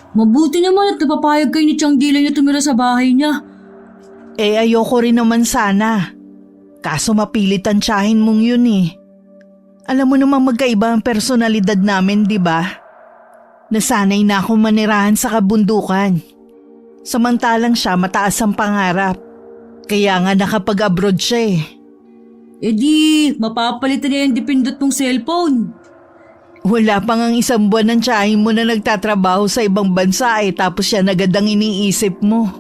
Mabuti naman at napapayag kayo ni Chang Dilay na tumira sa bahay niya. Ayoko rin naman sana. Kaso mapilit ang tiyahin mong yun eh. Alam mo namang magkaiba ang personalidad namin, di ba? Nasanay na akong manirahan sa kabundukan. Samantalang siya mataas ang pangarap. Kaya nga nakapag-abroad siya eh. E di, mapapalitan niya yung dipindot mong cellphone. Wala pang ang isang buwan ng tiyahin mo na nagtatrabaho sa ibang bansa eh, tapos siya na agad ang iniisip mo.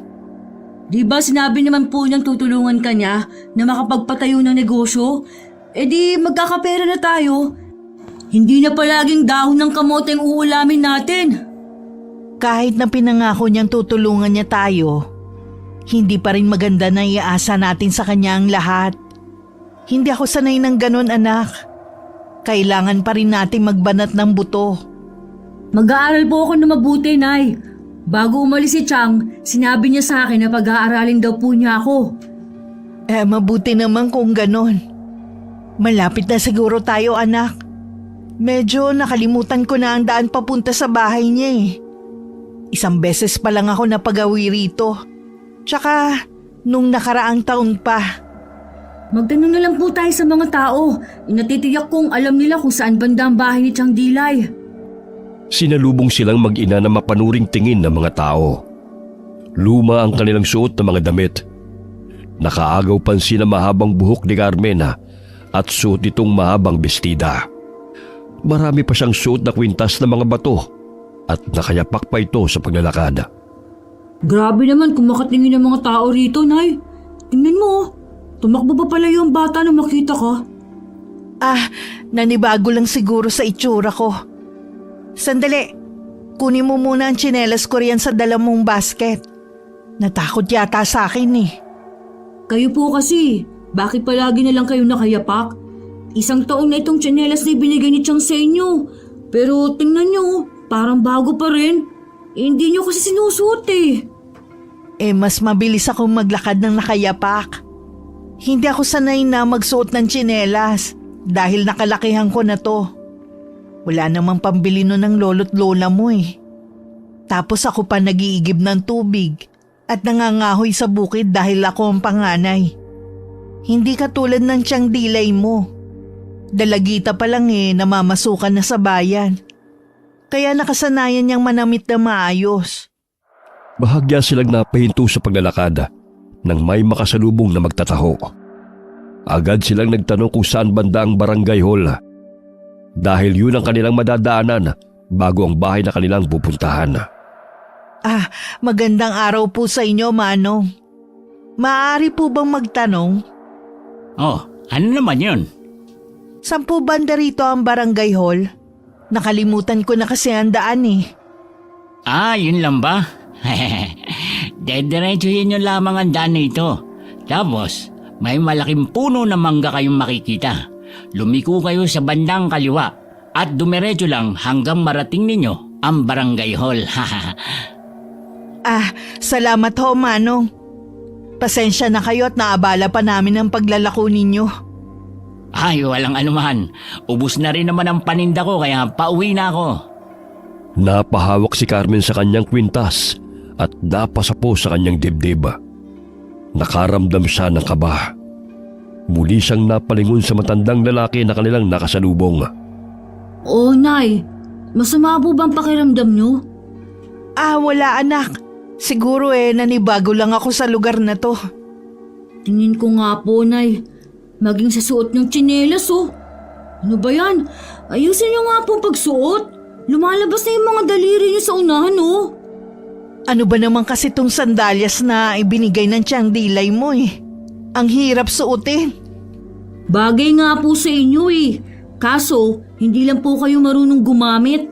Di ba sinabi naman po niyang tutulungan ka niya na makapagpatayo ng negosyo? E di, magkakapera na tayo. Hindi na palaging dahon ng kamote ang uulamin natin. Kahit na pinangako niyang tutulungan niya tayo, hindi pa rin maganda na iasa natin sa kanya ang lahat. Hindi ako sanay ng ganun, anak. Kailangan pa rin natin magbanat ng buto. Mag-aaral po ako na mabuti, Nay. Bago umalis si Chang, sinabi niya sa akin na pag-aaralin daw po niya ako. Mabuti naman kung ganun. Malapit na siguro tayo, anak. Medyo nakalimutan ko na ang daan papunta sa bahay niya eh. Isang beses pa lang ako napagawi rito. Tsaka, nung nakaraang taon pa. Magtanong na lang po tayo sa mga tao. Natitiyak kong alam nila kung saan banda ang bahay ni Chang Dilay. Sinalubong silang mag-ina na mapanuring tingin ng mga tao. Luma ang kanilang suot na mga damit. Nakaagaw pansin na mahabang buhok ni Carmena at suot itong mahabang bestida. Marami pa siyang suot na kwintas na mga bato at nakayapak pa ito sa paglalakad. Grabe naman kung makatingin ng mga tao rito, Nay. Tingnan mo, tumakbo ba pala yung bata na makita ka? Nanibago lang siguro sa itsura ko. Sandali, kunin mo muna ang tsinelas ko riyan sa dala mong basket. Natakot yata sa akin eh. Kayo po kasi, bakit palagi na lang kayo nakayapak? Isang taon na itong tsinelas na ibinigay ni Chang sa inyo. Pero tingnan nyo, parang bago pa rin. Hindi nyo kasi sinusuot eh. Mas mabilis akong maglakad ng nakayapak. Hindi ako sanay na magsuot ng tsinelas dahil nakalakihan ko na to. Wala namang pambili nun ng lolo't lola mo eh. Tapos ako pa nag-iigib ng tubig at nangangahoy sa bukid dahil ako ang panganay. Hindi katulad ng Chang Dilay mo. Dalagita pa lang namamasukan na sa bayan. Kaya nakasanayan niyang manamit na maayos. Bahagya silang napahinto sa paglalakad nang may makasalubong na magtataho. Agad silang nagtanong kung saan banda ang barangay hall. Dahil yun ang kanilang madadaanan bago ang bahay na kanilang pupuntahan. Magandang araw po sa inyo, Manong. Maaari po bang magtanong? Oh, ano naman yun? Saan po banda rito ang barangay hall? Nakalimutan ko na kasi ang daan eh. Yun lang ba? Dediretsuhin nyo lamang ang daan na ito. Tapos, may malaking puno na mangga kayong makikita. Lumiko kayo sa bandang kaliwa at dumiretso lang hanggang marating ninyo ang barangay hall. Salamat ho, Manong. Pasensya na kayo at naabala pa namin ang paglalako ninyo. Ay, walang anuman. Ubus na rin naman ang paninda ko kaya pauwi na ako. Napahawak si Carmen sa kanyang kwintas at napasapo sa kanyang dibdib. Nakaramdam siya ng kaba. Muli siyang napalingon sa matandang lalaki na kanilang nakasalubong. Oh, Nay. Masama po bang pakiramdam nyo? Wala anak. Siguro nanibago lang ako sa lugar na to. Tingin ko nga po, Nay. Maging sa suot ng tsinelas oh. Ano ba yan? Ayusin nyo nga po pagsuot. Lumalabas na yung mga daliri nyo sa unahan oh. Ano ba naman kasi tong sandalyas na ibinigay ng Chang Dilay mo eh? Ang hirap suotin. Bagay nga po sa inyo eh. Kaso, hindi lang po kayo marunong gumamit.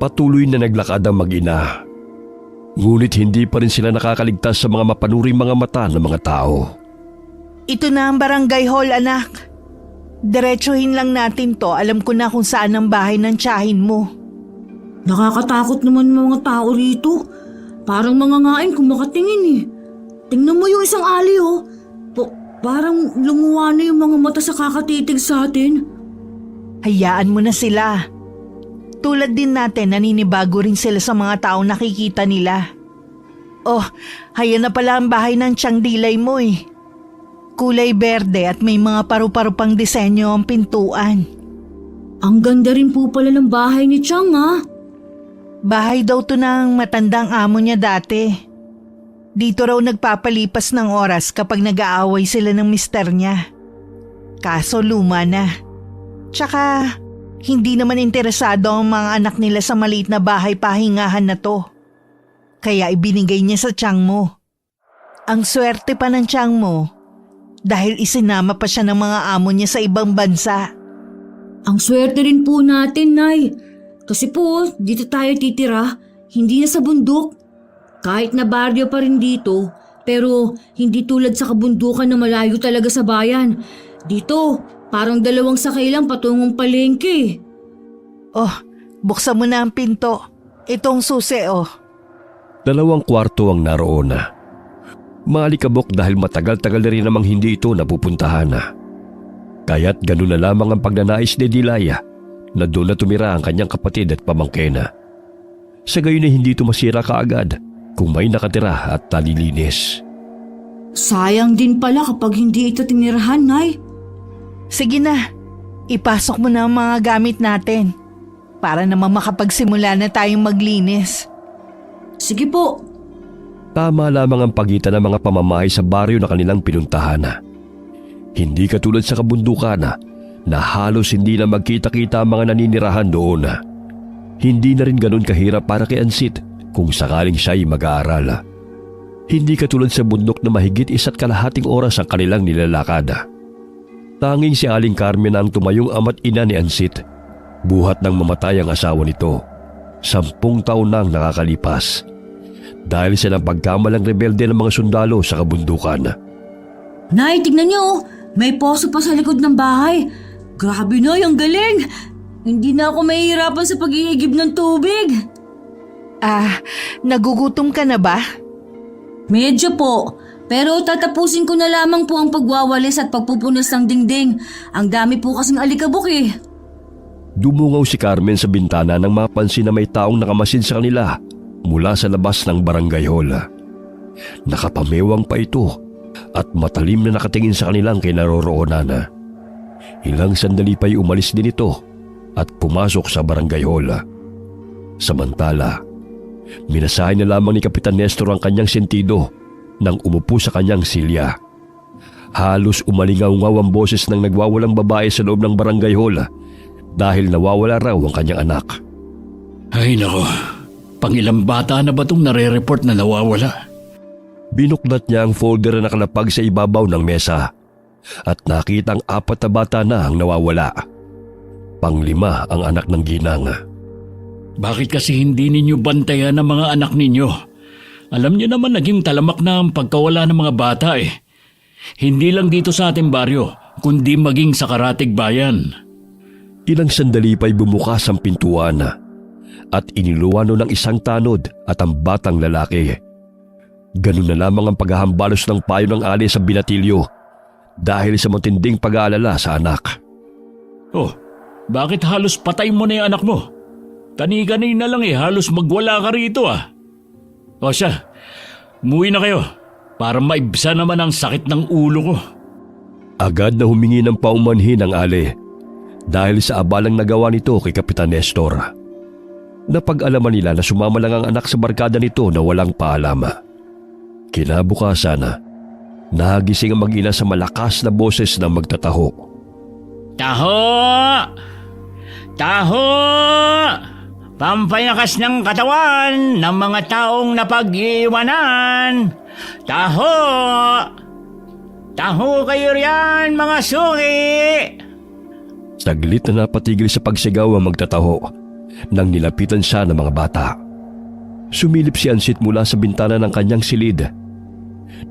Patuloy na naglakad ang mag-ina. Ngunit hindi pa rin sila nakakaligtas sa mga mapanuring mga mata ng mga tao. Ito na ang barangay hall, anak. Diretsuhin lang natin to. Alam ko na kung saan ang bahay ng tiyahin mo. Nakakatakot naman ng mga tao rito. Parang mangangain kung makatingin eh. Tingnan mo yung isang ali oh. Parang lumuwa na yung mga mata sa kakatitig sa atin. Hayaan mo na sila. Tulad din natin, naninibago rin sila sa mga taong nakikita nila. Oh, hayan na pala ang bahay ng Tiyang Dilay mo eh. Kulay berde at may mga paru-paro pang disenyo ang pintuan. Ang ganda rin po pala ng bahay ni Chang ha. Bahay daw to ng matandang amo niya dati. Dito raw nagpapalipas ng oras kapag nag-aaway sila ng mister niya. Kaso luma na. Tsaka hindi naman interesado ang mga anak nila sa maliit na bahay pahingahan na to. Kaya ibinigay niya sa tiyang mo. Ang swerte pa ng tiyang mo dahil isinama pa siya ng mga amo niya sa ibang bansa. Ang swerte rin po natin, Nay. Kasi po, dito tayo titira, hindi na sa bundok. Kahit na baryo pa rin dito, pero hindi tulad sa kabundukan na malayo talaga sa bayan. Dito, parang 2 sakay lang patungong palengke. Oh, buksan mo na ang pinto. Itong susi oh. 2 kwarto ang naroon na. Maalikabok dahil matagal-tagal na rin namang hindi ito napupuntahan na. Kaya't ganun na lamang ang pagnanais ni Dilaya na doon na tumira ang kanyang kapatid at pamangkena. Sa gayon ay hindi ito masira kaagad kung may nakatira at talilinis. Sayang din pala kapag hindi ito tinirahan, Nay. Sige na, ipasok mo na ang mga gamit natin para naman makapagsimula na tayong maglinis. Sige po. Tama lamang ang pagitan ng mga pamamahay sa baryo na kanilang pinuntahan na. Hindi katulad sa kabundukan na halos hindi na magkita-kita ang mga naninirahan doon. Hindi na rin ganun kahirap para kay Ansit kung sakaling siya'y mag-aaral. Hindi katulad sa bundok na mahigit 1.5 oras ang kanilang nilalakad. Tanging si Aling Carmen ang tumayong ama't ina ni Ansit. Buhat ng mamatay ang asawa nito. 10 taon nang nakakalipas. Dahil sa pagkamalang rebelde ng mga sundalo sa kabundukan. Nay, tignan niyo. May poso pa sa likod ng bahay. Grabe, Nay, ang galing. Hindi na ako mahihirapan sa pag-iigib ng tubig. Nagugutom ka na ba? Medyo po. Pero tatapusin ko na lamang po ang pagwawalis at pagpupunas ng dingding. Ang dami po kasing alikabok eh. Dumungaw si Carmen sa bintana nang mapansin na may taong nakamasid sa kanila mula sa labas ng barangay hall. Nakapamewang pa ito at matalim na nakatingin sa kanilang kinaroroonan. Ilang sandali pa'y umalis din ito at pumasok sa barangay hall. Samantala, minasahe na lamang ni Kapitan Nestor ang kanyang sentido nang umupo sa kanyang silya. Halos umalingaw-ngaw ang boses ng nagwawalang babae sa loob ng barangay hall dahil nawawala raw ang kanyang anak. Ay nako, pangilang bata na ba itong nare-report na nawawala? Binuklat niya ang folder na nakalapag sa ibabaw ng mesa at nakitang 4 na bata na ang nawawala. 5 ang anak ng ginang. Bakit kasi hindi ninyo bantayan ang mga anak ninyo? Alam niyo naman naging talamak na ang pagkawala ng mga bata eh. Hindi lang dito sa ating baryo, kundi maging sa Karatig Bayan. Ilang sandali pa'y bumukas ang pintuan at iniluwano ng isang tanod at ang batang lalaki. Ganun na lamang ang paghahambalos ng payo ng ali sa binatilyo dahil sa matinding pag-aalala sa anak. Oh, bakit halos patay mo na yung anak mo? Kani-kanina lang halos magwala ka rito ah. O siya, umuwi na kayo para maibsa naman ang sakit ng ulo ko. Agad na humingi ng paumanhin ang ali dahil sa abalang nagawa nito kay Kapitan Nestor. Napag-alaman nila na sumama lang ang anak sa barkada nito na walang paalam. Kinabukasan, nagising ang mag-ina sa malakas na boses ng magtataho. Taho! Taho! Pampayakas ng katawan ng mga taong napag-iwanan! Taho! Taho kayo riyan, mga suki! Saglit na napatigil sa pagsigaw ang magtataho nang nilapitan siya ng mga bata. Sumilip si Ansit mula sa bintana ng kanyang silid.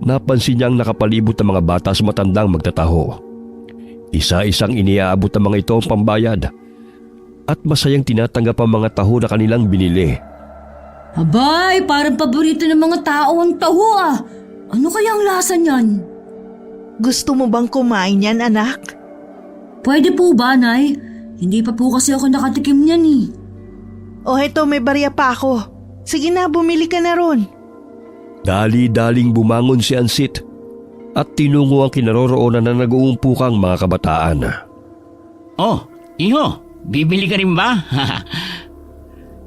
Napansin niyang nakapalibot ang mga bata sa matandang magtataho. Isa-isang iniaabot ang mga ito ang pambayad at masayang tinatanggap ang mga taho na kanilang binili. Abay, parang paborito ng mga tao ang taho ah. Ano kaya ang lasa niyan? Gusto mo bang kumain yan, anak? Pwede po ba, Nay? Hindi pa po kasi ako nakatikim niyan eh. O heto, may barya pa ako. Sige na, bumili ka na ron. Dali-daling bumangon si Ansit at tinungo ang kinaroroonan na nag-uumpukang mga kabataan. Oh, iho, bibili ka rin ba?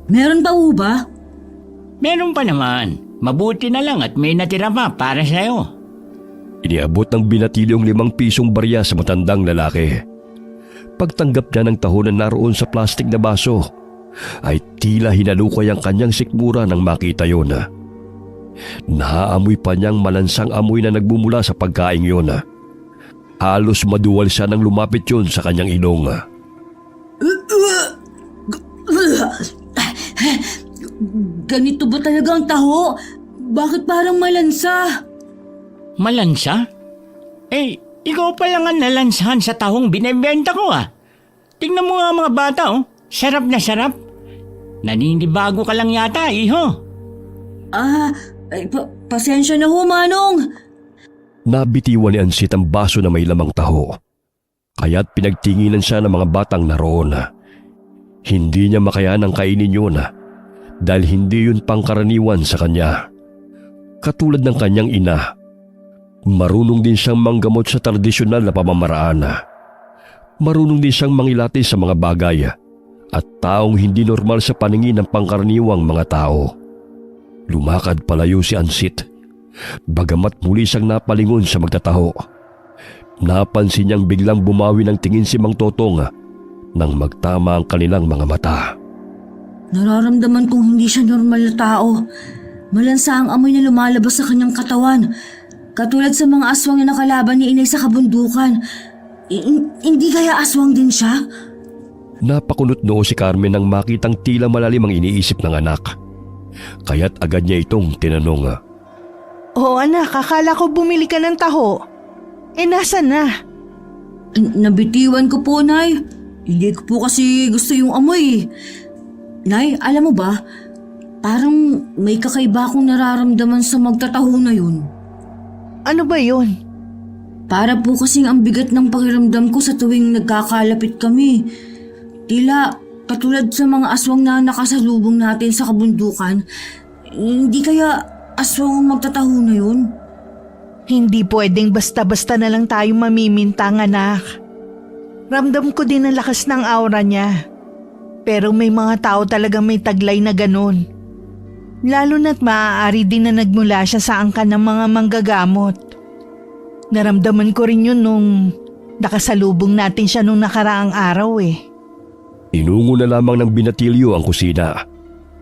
Meron pa ho ba? Meron pa naman. Mabuti na lang at may natira pa para sa'yo. Iniabot ng binatilyong 5 pisong barya sa matandang lalaki. Pagtanggap niya ng taho na naroon sa plastik na baso, ay tila hinalukay ang kanyang sikmura nang makita yon. Naaamoy pa niyang malansang amoy na nagbumula sa pagkaing yon. Halos maduwal siya nang lumapit yon sa kanyang ilong. Ganito ba talaga ang taho? Bakit parang malansa? Malansa? Eh, ikaw pa lang ang nalansahan sa tahong binibenta ko ah. Tingnan mo nga mga bata oh, sarap na sarap. Naninibago ka lang yata, iho. Pasensya na ho, Manong. Nabitiwan ni Ansit ang baso na may lamang taho. Kaya't pinagtinginan siya ng mga batang naroon. Hindi niya makayanang kainin yun dahil hindi yun pangkaraniwan sa kanya. Katulad ng kanyang ina, marunong din siyang manggamot sa tradisyonal na pamamaraan. Marunong din siyang mangilati sa mga bagay at taong hindi normal sa paningin ng pangkaraniwang mga tao. Lumakad palayo si Ansit, bagamat muli siyang napalingon sa magtataho. Napansin niyang biglang bumawi ng tingin si Mang Totong nang magtama ang kanilang mga mata. Nararamdaman kong hindi siya normal na tao. Malansa ang amoy na lumalabas sa kanyang katawan. Katulad sa mga aswang na nakalaban ni Inay sa kabundukan. Hindi kaya aswang din siya? Napakunot noo si Carmen nang makitang tila malalim ang iniisip ng anak. Kaya't agad niya itong tinanong. Oo anak, akala ko bumili ka ng taho. Nasaan na? Nabitiwan ko po, Nay. Hindi ko po kasi gusto yung amoy. Nay, alam mo ba? Parang may kakaiba akong nararamdaman sa magtataho na yun. Ano ba yun? Para po kasing ang bigat ng pakiramdam ko sa tuwing nagkakalapit kami. Tila katulad sa mga aswang na nakasalubong natin sa kabundukan. Hindi kaya aswang ang magtataho na yun? Hindi pwedeng basta-basta na lang tayo mamimintang anak. Ramdam ko din ang lakas ng aura niya. Pero may mga tao talagang may taglay na ganun. Lalo na't maaari din na nagmula siya sa angkan ng mga manggagamot. Naramdaman ko rin yun nung nakasalubong natin siya nung nakaraang araw eh. Inungo na lamang ng binatilyo ang kusina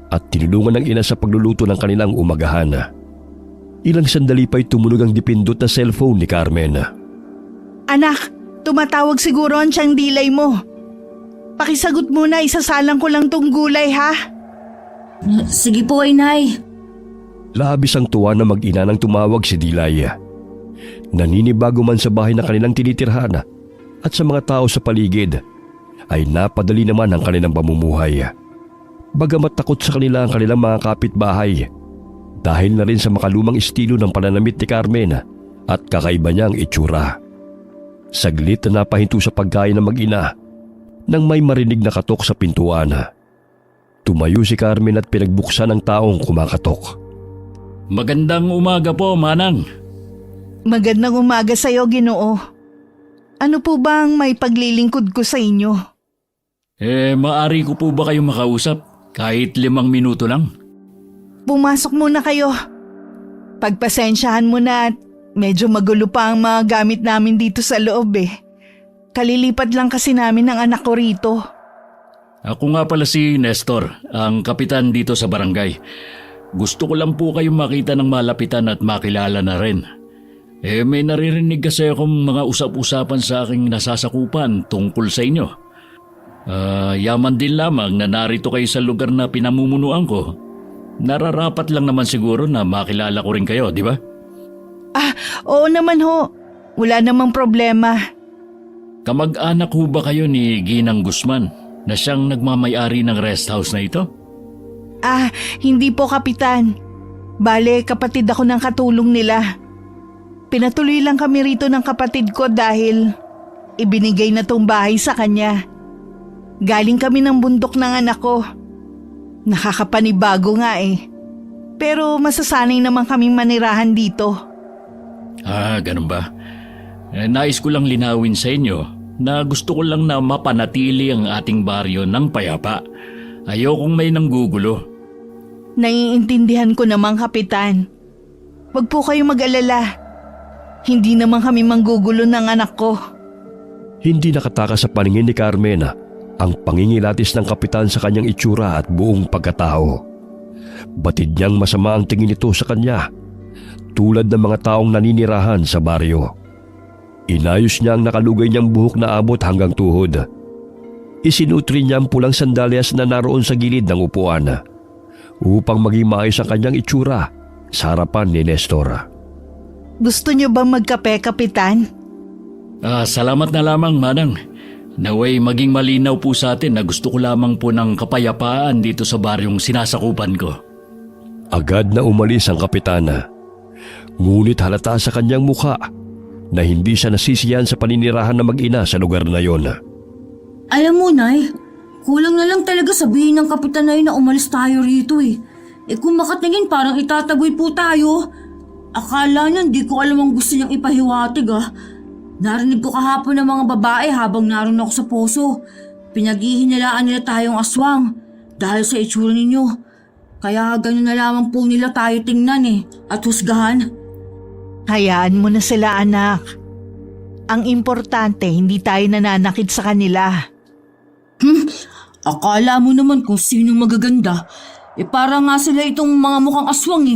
at tinulungan ng ina sa pagluluto ng kanilang umagahan. Ilang sandali pa'y tumunog ang dipindot na cellphone ni Carmen. Anak, tumatawag siguro ang tiyang dilay mo. Pakisagot muna, isasalang ko lang tong gulay ha. Sige po, Inay. Labis ang tuwa na mag-ina nang tumawag si Dilay. Naninibago man sa bahay na kanilang tinitirhan at sa mga tao sa paligid, ay napadali naman ang kanilang pamumuhay. Bagamat takot sa kanila ang kanilang mga kapitbahay dahil na rin sa makalumang estilo ng pananamit ni Carmen at kakaiba niyang itsura. Saglit na napahinto sa pagkain ng mag-ina nang may marinig na katok sa pintuan. Tumayo si Carmen at pinagbuksan ang taong kumakatok. Magandang umaga po, Manang. Magandang umaga sa'yo, Ginoo. Ano po bang may paglilingkod ko sa inyo? Maari ko po ba kayong makausap? Kahit 5 minuto lang? Pumasok muna kayo. Pagpasensyahan mo na at medyo magulo pa ang mga gamit namin dito sa loob eh. Kalilipat lang kasi namin ng anak ko rito. Ako nga pala si Nestor, ang kapitan dito sa barangay. Gusto ko lang po kayong makita ng malapitan at makilala na rin. May naririnig kasi akong mga usap-usapan sa aking nasasakupan tungkol sa inyo. Yaman din lamang na narito kayo sa lugar na pinamumunuan ko. Nararapat lang naman siguro na makilala ko rin kayo, di ba? Oo naman ho. Wala namang problema. Kamag-anak ho ba kayo ni Ginang Guzman na siyang nagmamayari ng rest house na ito? Hindi po kapitan. Bale, kapatid ako ng katulong nila. Pinatuloy lang kami rito ng kapatid ko dahil ibinigay na tong bahay sa kanya. Galing kami ng bundok ng anak ko. Nakakapanibago nga eh. Pero masasanay naman kaming manirahan dito. Ganun ba? Nais ko lang linawin sa inyo na gusto ko lang na mapanatili ang ating baryo ng payapa. Ayokong may nanggugulo. Naiintindihan ko naman, Kapitan. Wag po kayong mag-alala. Hindi naman kami manggugulo ng anak ko. Hindi nakatakas sa paningin ni Carmena ang pangingilatis ng kapitan sa kanyang itsura at buong pagkatao. Batid niyang masama ang tingin nito sa kanya, tulad ng mga taong naninirahan sa baryo. Inayos niya ang nakalugay niyang buhok na abot hanggang tuhod. Isinutri niya ang pulang sandalyas na naroon sa gilid ng upuan upang maging maayos ang kanyang itsura sa harapan ni Nestor. Gusto niyo ba magkape, Kapitan? Salamat na lamang, Manang. Naway maging malinaw po sa atin na gusto ko lamang po ng kapayapaan dito sa baryong sinasakupan ko. Agad na umalis ang kapitana. Ngunit halata sa kanyang mukha na hindi siya nasisiyan sa paninirahan na mag-ina sa lugar na yon. Alam mo, Nay, kulang na lang talaga sabihin ng kapitan na yun na umalis tayo rito eh. Kung makatingin parang itataboy po tayo. Akala niya hindi ko alam ang gusto niyang ipahiwatig Narinig ko kahapon ng mga babae habang naroon ako sa poso. Pinaghihinalaan nila tayong aswang dahil sa itsura ninyo. Kaya ganun na lamang po nila tayo tingnan at husgahan. Hayaan mo na sila, anak. Ang importante, hindi tayo nananakit sa kanila. Akala mo naman kung sinong magaganda. Para nga sila itong mga mukhang aswang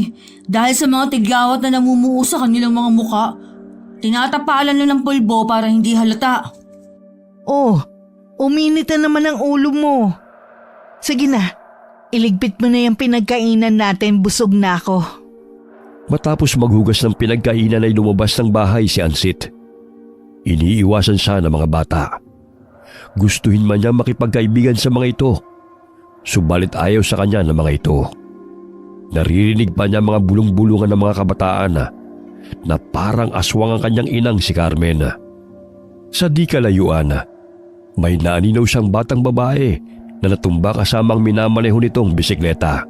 dahil sa mga tigyawat na namumuo sa kanilang mga mukha. Tinatapalan na ng pulbo para hindi halata. Oh, uminit na naman ang ulo mo. Sige na, iligpit mo na yung pinagkainan natin, busog na ako. Matapos maghugas ng pinagkainan ay lumabas ng bahay si Ansit. Iniiwasan siya ng mga bata. Gustuhin man niya makipagkaibigan sa mga ito, subalit ayaw sa kanya ng mga ito. Naririnig pa niya mga bulong-bulungan ng mga kabataan na parang aswang ang kanyang inang si Carmen. Sa di kalayuan, may naninaw siyang batang babae na natumba kasamang minamaneho nitong bisikleta.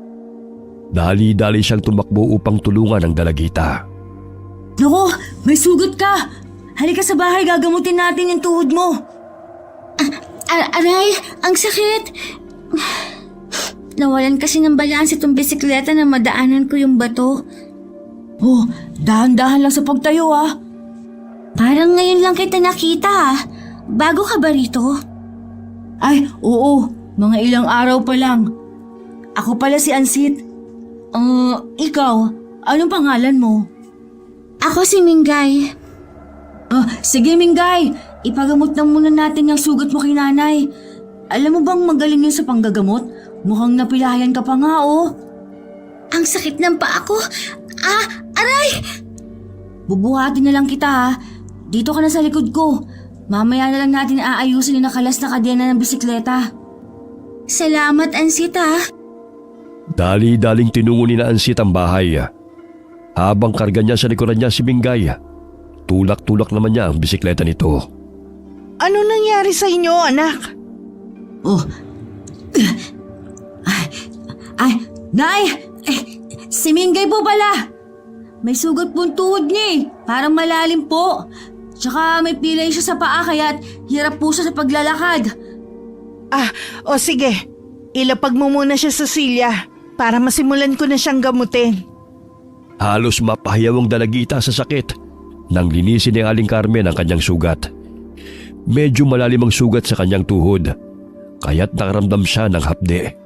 Dali-dali siyang tumakbo upang tulungan ang dalagita. Naku, may sugat ka! Halika sa bahay, gagamutin natin yung tuhod mo. Aray, ang sakit! Nawalan kasi ng balanse itong bisikleta na madaanan ko yung bato. Oh, dahan-dahan lang sa pagtayo Parang ngayon lang kita nakita Bago ka ba rito? Ay, oo. Mga ilang araw pa lang. Ako pala si Ansit. Ikaw, anong pangalan mo? Ako si Mingay. Sige Mingay, ipagamot na muna natin yung sugat mo kay nanay. Alam mo bang magaling yun sa panggagamot? Mukhang napilayan ka pa nga Ang sakit ng paa ko. Aray! Bubuhatin na lang kita Dito ka na sa likod ko. Mamaya na lang natin aayusin yung nakalas na kadena ng bisikleta. Salamat, Ansit Dali-daling tinungo ni na Ansit ang bahay. Habang karga niya sa likuran niya si Mingay, tulak-tulak naman niya ang bisikleta nito. Ano nangyari sa inyo, anak? Nay! Si Mingay po pala! May sugat pong tuhod niya Parang malalim po. Tsaka may pilay siya sa paa kaya't hirap po siya sa paglalakad. Sige. Ilapag mo muna siya sa silya para masimulan ko na siyang gamutin. Halos mapahiyaw ang dalagita sa sakit nang linisin ni Aling Carmen ang kanyang sugat. Medyo malalim ang sugat sa kanyang tuhod, kaya't nakaramdam siya ng hapde.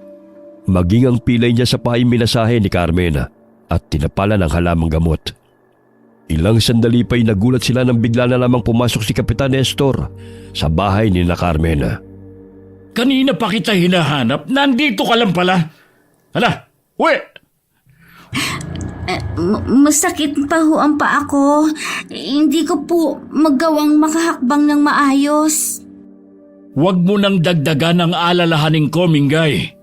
Maging ang pilay niya sa paa ay minasahe ni Carmen at tinapalan ng halamang gamot. Ilang sandali pa'y nagulat sila nang bigla na lamang pumasok si Kapitan Nestor sa bahay ni na Carmen. Kanina pa kita hinahanap, nandito ka lang pala. Hala, uwi! Masakit pa ho ang paa ko. Hindi ko po magawang makahakbang ng maayos. Huwag mo nang dagdagan ang alalahanin ko, Mingay.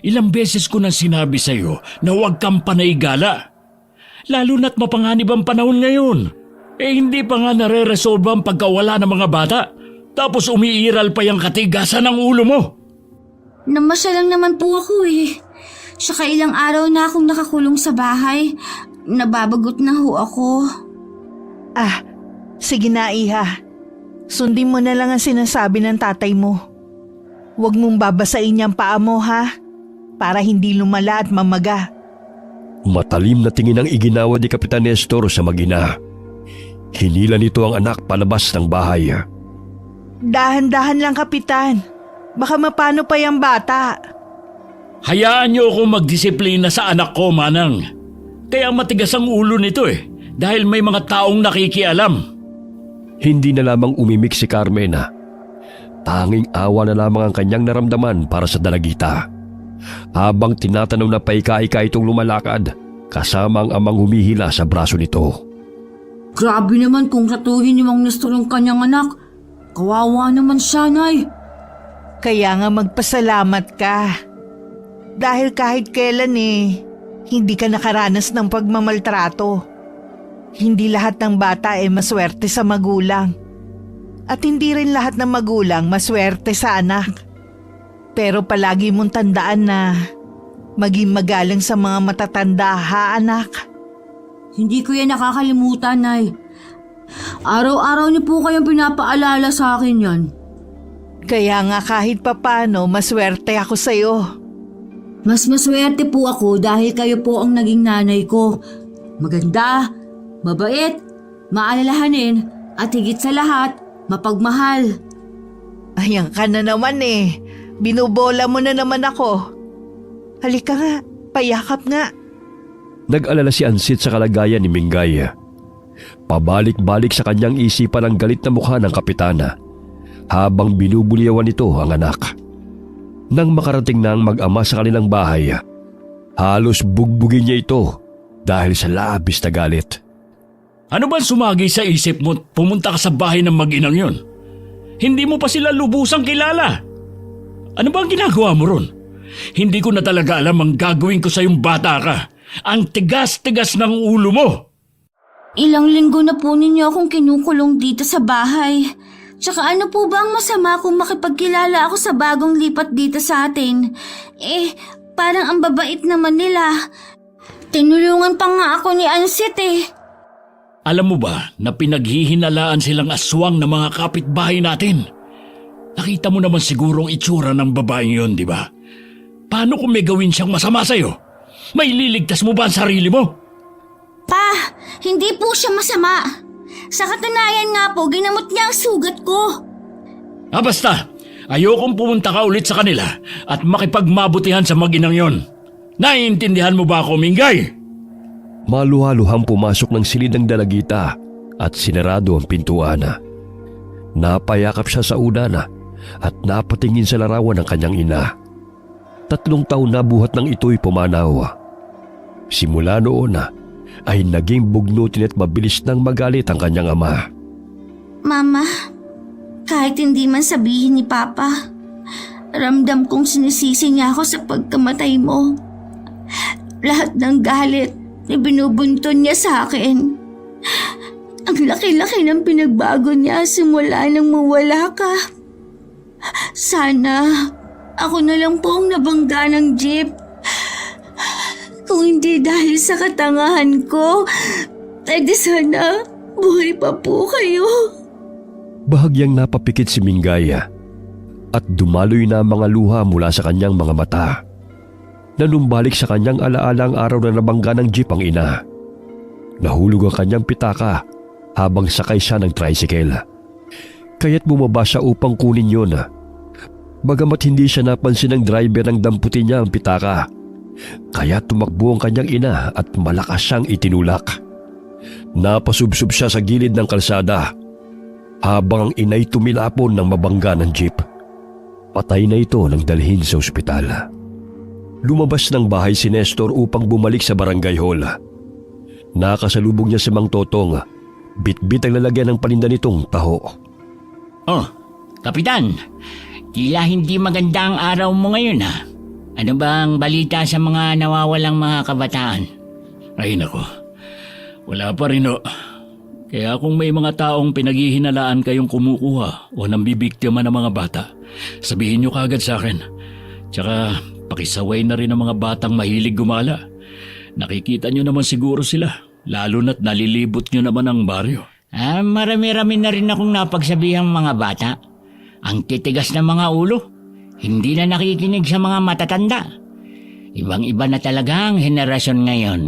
Ilang beses ko nang sinabi sa'yo na huwag kang panaigala. Lalo na't mapanganib ang panahon ngayon. Hindi pa nga nare-resolve ang pagkawala ng mga bata. Tapos umiiral pa yung katigasan ng ulo mo. Namasyal lang naman po ako eh. Saka ilang araw na akong nakakulong sa bahay. Nababagot na ho ako. Ah, sige na Iha. Sundin mo na lang ang sinasabi ng tatay mo. Huwag mong babasain niyang paa mo ha, para hindi lumala at mamaga. Matalim na tingin ang iginawa ni Kapitan Nestor sa mag-ina. Hinila nito ang anak palabas ng bahay. Dahan-dahan lang Kapitan. Baka mapano pa yung bata. Hayaan niyo ako magdisiplina sa anak ko, Manang. Kaya matigas ang ulo nito dahil may mga taong nakikialam. Hindi na lamang umimik si Carmena. Tanging awa na lamang ang kanyang naramdaman para sa dalagita. Habang tinatanaw na paika-ika itong lumalakad, kasama ang amang humihila sa braso nito. Grabe naman kung ratuhin ni Mang Nestor ang kanyang anak. Kawawa naman siya, Nay. Kaya nga magpasalamat ka. Dahil kahit kailan hindi ka nakaranas ng pagmamaltrato. Hindi lahat ng bata maswerte sa magulang. At hindi rin lahat ng magulang maswerte sa anak. Pero palagi mong tandaan na maging magalang sa mga matatanda ha anak. Hindi ko yan nakakalimutan, Nay. Araw-araw niyo po kayong pinapaalala sa akin yan. Kaya nga kahit papano maswerte ako sa'yo. Mas maswerte po ako dahil kayo po ang naging nanay ko. Maganda, mabait, maalalahanin, at higit sa lahat, mapagmahal. Ayan ka na naman Binubola mo na naman ako. Halika nga, payakap nga. Nag-alala si Ansit sa kalagayan ni Mingay. Pabalik-balik sa kanyang isipan ang galit na mukha ng kapitana habang binubulyawan nito ang anak. Nang makarating na ang mag-ama sa kanilang bahay, halos bugbugin niya ito dahil sa labis na galit. Ano ba sumagi sa isip mo pumunta ka sa bahay ng mag-inang yun? Hindi mo pa sila lubusang kilala. Ano ba ang ginagawa mo ron? Hindi ko na talaga alam ang gagawin ko sa yung bata ka. Ang tigas-tigas ng ulo mo. Ilang linggo na po ninyo akong kinukulong dito sa bahay. Tsaka ano po ba ang masama kung makipagkilala ako sa bagong lipat dito sa atin? Parang ang babait naman nila. Tinulungan pa nga ako ni Ansit Alam mo ba na pinaghihinalaan silang aswang ng mga kapitbahay natin? Nakita mo naman siguro ang itsura ng babaeng yun, di ba? Paano kung may gawin siyang masama sa'yo? May liligtas mo ba ang sarili mo? Pa, hindi po siya masama. Sa katunayan nga po, ginamot niya ang sugat ko. Basta, ayokong pumunta ka ulit sa kanila at makipagmabutihan sa mag-inang yon. Naiintindihan mo ba ako, Mingay? Maluhaluhang pumasok ng silid ng dalagita at sinarado ang pintuan. Napayakap siya sa unan at napatingin sa larawan ng kanyang ina. 3 taon na buhat ng ito'y pumanaw. Simula noon ay naging bugnutin at mabilis nang magalit ang kanyang ama. Mama, kahit hindi man sabihin ni Papa, ramdam kong sinisisi niya ako sa pagkamatay mo. Lahat ng galit na binubunton niya sa akin. Ang laki-laki ng pinagbago niya simula nang mawala ka. Sana ako na lang po ang nabangga ng jeep. Kung hindi dahil sa katangahan ko, di sana buhay pa po kayo. Bahagyang napapikit si Mingay at dumaloy na ang mga luha mula sa kanyang mga mata. Nanumbalik sa kanyang alaala ang araw na nabangga ng jeep ang ina. Nahulog ang kanyang pitaka habang sakay siya ng tricycle. Kaya't bumaba siya upang kunin yun. Bagamat hindi siya napansin ng driver ng damputin niya ang pitaka, kaya tumakbo ang kanyang ina at malakas siyang itinulak. Napasubsob siya sa gilid ng kalsada habang ang inay tumilapon ng mabangga ng jeep. Patay na ito nang dalhin sa ospital. Lumabas ng bahay si Nestor upang bumalik sa barangay hall. Nakasalubong niya si Mang Totong. Bit-bit ang lalagyan ng paninda nitong taho. Oh, Kapitan, tila hindi maganda ang araw mo ngayon Ano ba ang balita sa mga nawawalang mga kabataan? Ay nako, wala pa rin Kaya kung may mga taong pinaghihinalaan kayong kumukuha o nambibiktima ng mga bata, sabihin niyo kagad sa akin. Tsaka pakisaway na rin ang mga batang mahilig gumala. Nakikita nyo naman siguro sila, lalo na't nalilibot nyo naman ang baryo. Marami-rami na rin akong napagsabihang mga bata. Ang titigas ng mga ulo, hindi na nakikinig sa mga matatanda. Ibang-iba na talaga ang henerasyon ngayon.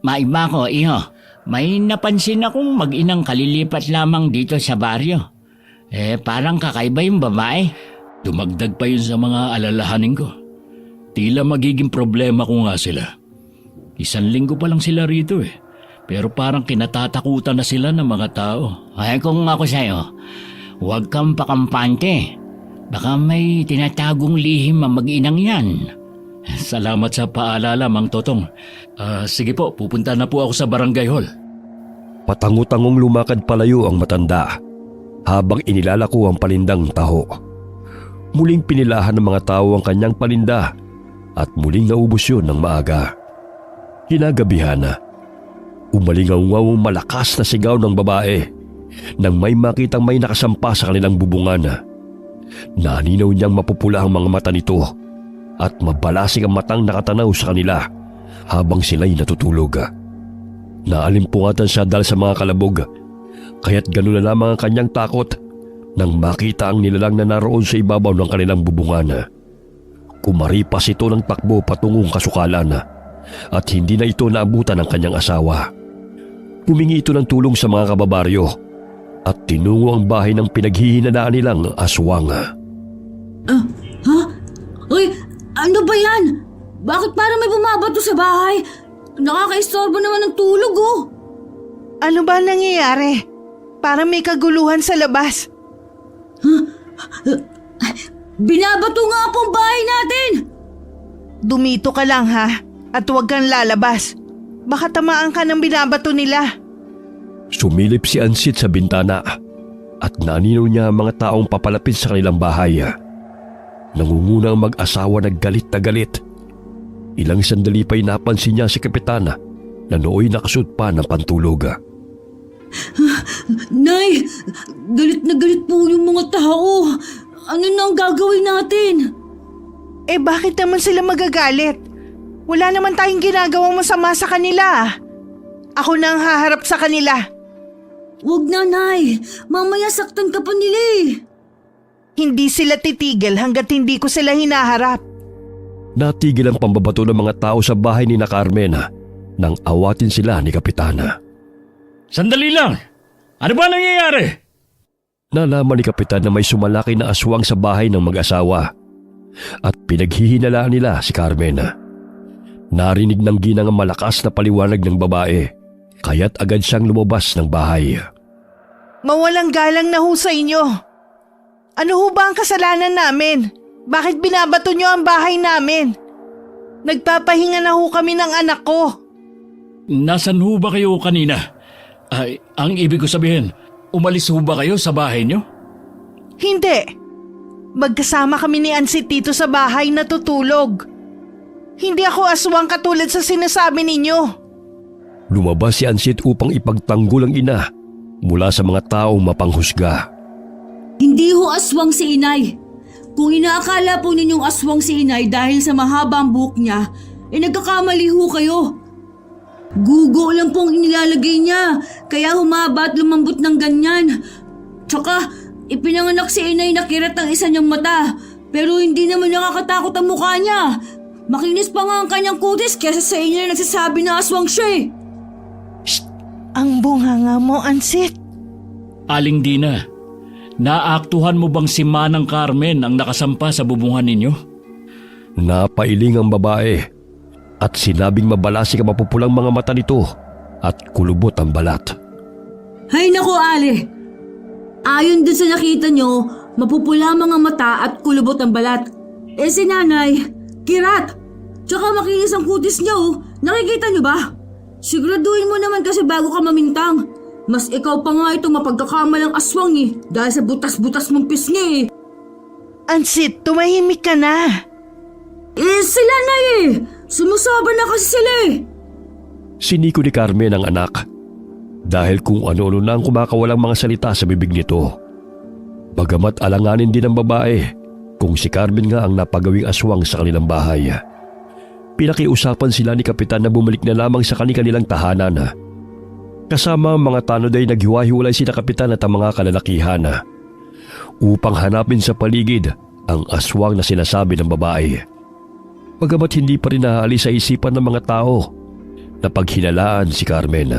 Maiba ko, iho. May napansin akong mag-inang kalilipat lamang dito sa baryo. Parang kakaiba yung babae. Dumagdag pa yun sa mga alalahanin ko. Tila magiging problema ko nga sila. 1 linggo pa lang sila rito Pero parang kinatatakutan na sila ng mga tao. Kung ako sa'yo, huwag kang pakampante. Baka may tinatagong lihim ang mag-inang yan. Salamat sa paalala, Mang Totong. Sige po, pupunta na po ako sa barangay hall. Patango-tangong lumakad palayo ang matanda habang inilalako ang palindang taho. Muling pinilahan ng mga tao ang kanyang palinda at muling naubos yun ng maaga. Kinagabihan na, umalingaw-ngaw ang malakas na sigaw ng babae nang may makitang may nakasampa sa kanilang bubungan. Naninaw niyang mapupula ang mga mata nito at mabalasig ang matang nakatanaw sa kanila habang sila'y natutulog. Naalimpungatan siya dahil sa mga kalabog, kaya't gano'n na lamang ang kanyang takot nang makita ang nilalang na naroon sa ibabaw ng kanilang bubungan. Kumaripas ito ng takbo patungong kasukalan at hindi na ito naabutan ng kanyang asawa. Humingi ito ng tulong sa mga kababaryo at tinungo ang bahay ng pinaghihinanaan nilang aswang. Uy, ano ba yan? Bakit parang may bumabato sa bahay? Nakakaistorbo naman ng tulog Ano ba nangyayari? Parang may kaguluhan sa labas. Binabato nga po ang bahay natin! Dumito ka lang ha, at huwag kang lalabas. Baka tamaan ka ng binabato nila. Sumilip si Ansit sa bintana at naninaw niya ang mga taong papalapit sa kanilang bahay. Nangunguna ang mag-asawa na galit na galit. Ilang sandali pa'y napansin niya si Kapitana na nooy nakasuot pa ng pantulog. Nay, galit na galit po yung mga tao. Ano na ang gagawin natin? Bakit naman sila magagalit? Wala naman tayong ginagawang masama sa kanila. Ako na ang haharap sa kanila. Huwag na, Nay. Mamaya saktan ka pa nila Hindi sila titigil hanggat hindi ko sila hinaharap. Natigil ang pambabato ng mga tao sa bahay ni Carmen nang awatin sila ni Kapitana. Sandali lang! Ano ba nangyayari? Nalaman ni Kapitan na may sumalaki na aswang sa bahay ng mag-asawa at pinaghihinalaan nila si Carmen. Narinig ng ginang ang malakas na paliwanag ng babae, kaya't agad siyang lumabas ng bahay. Mawalang galang na ho sa inyo. Ano ho ba ang kasalanan namin? Bakit binabato nyo ang bahay namin? Nagpapahinga na ho kami ng anak ko. Nasaan ho ba kayo kanina? Ang ibig ko sabihin, umalis ho ba kayo sa bahay nyo? Hindi. Magkasama kami ni Ansit dito sa bahay na tutulog. Hindi ako aswang katulad sa sinasabi ninyo. Lumabas si Ansit upang ipagtanggol ang ina mula sa mga taong mapanghusga. Hindi ho aswang si Inay. Kung inaakala po ninyong aswang si Inay dahil sa mahabang buhok niya, nagkakamali ho kayo. Gugo lang pong inilalagay niya, kaya humaba at lumambot ng ganyan. Tsaka, ipinanganak si Inay na kirat ang isa niyang mata, pero hindi naman nakakatakot ang mukha niya. Makinis pa nga ang kanyang kutis kaysa sa inyo na nagsasabi na aswang siya Shh! Ang bunganga mo, Ansit. Aling Dina, naaktuhan mo bang si Manang Carmen ang nakasampa sa bubungan ninyo? Napailing ang babae at sinabing mabalasik ang mapupulang mga mata nito at kulubot ang balat. Hay naku, Ale! Ayon dun sa nakita nyo, mapupula mga mata at kulubot ang balat. Si Nanay, kirat! Tsaka makinis ang kutis niya nakikita nyo ba? Siguraduhin mo naman kasi bago ka mamintang. Mas ikaw pa nga itong mapagkakamalang aswang dahil sa butas-butas mong pisngi Ansit, tumahimik ka na. Sila na Sumusobra na kasi sila Siniko ni Carmen ang anak dahil kung ano-ano na ang kumakawalang mga salita sa bibig nito. Bagamat alanganin din ng babae, kung si Carmen nga ang napagawing aswang sa kanilang bahay. Pinakiusapan sila ni Kapitan na bumalik na lamang sa kanilang tahanan. Kasama ang mga tanod ay naghiwa-hiwalay sina Kapitan at ang mga kalalakihan upang hanapin sa paligid ang aswang na sinasabi ng babae. Bagamat hindi pa rin naaalis sa isipan ng mga tao na paghinalaan si Carmen.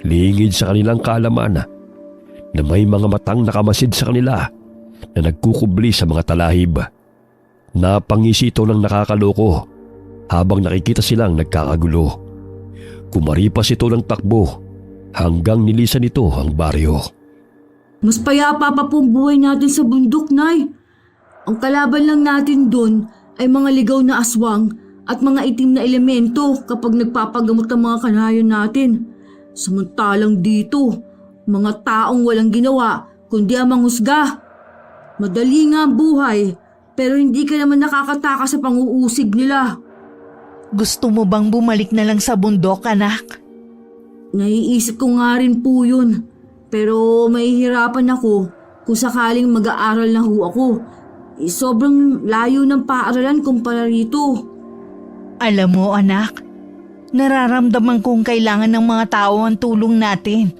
Lingid sa kanilang kaalaman na may mga matang nakamasid sa kanila na nagkukubli sa mga talahib. Napangisi ito ng nakakaloko habang nakikita silang nagkakagulo. Kumaripas ito ng takbo hanggang nilisan ito ang baryo. Mas payapa pa pong buhay natin sa bundok, Nay. Ang kalaban lang natin doon ay mga ligaw na aswang at mga itim na elemento kapag nagpapagamot ang mga kanayon natin. Samantalang dito, mga taong walang ginawa kundi ang manghusga. Madali nga ang buhay, pero hindi ka naman nakakatakas sa pang-uusig nila. Gusto mo bang bumalik na lang sa bundok, anak? Naiisip ko nga rin po yun, pero mahihirapan ako kung sakaling mag-aaral na ho ako. Sobrang layo ng paaralan kumpara rito. Alam mo, anak, nararamdaman kong kailangan ng mga tao ang tulong natin.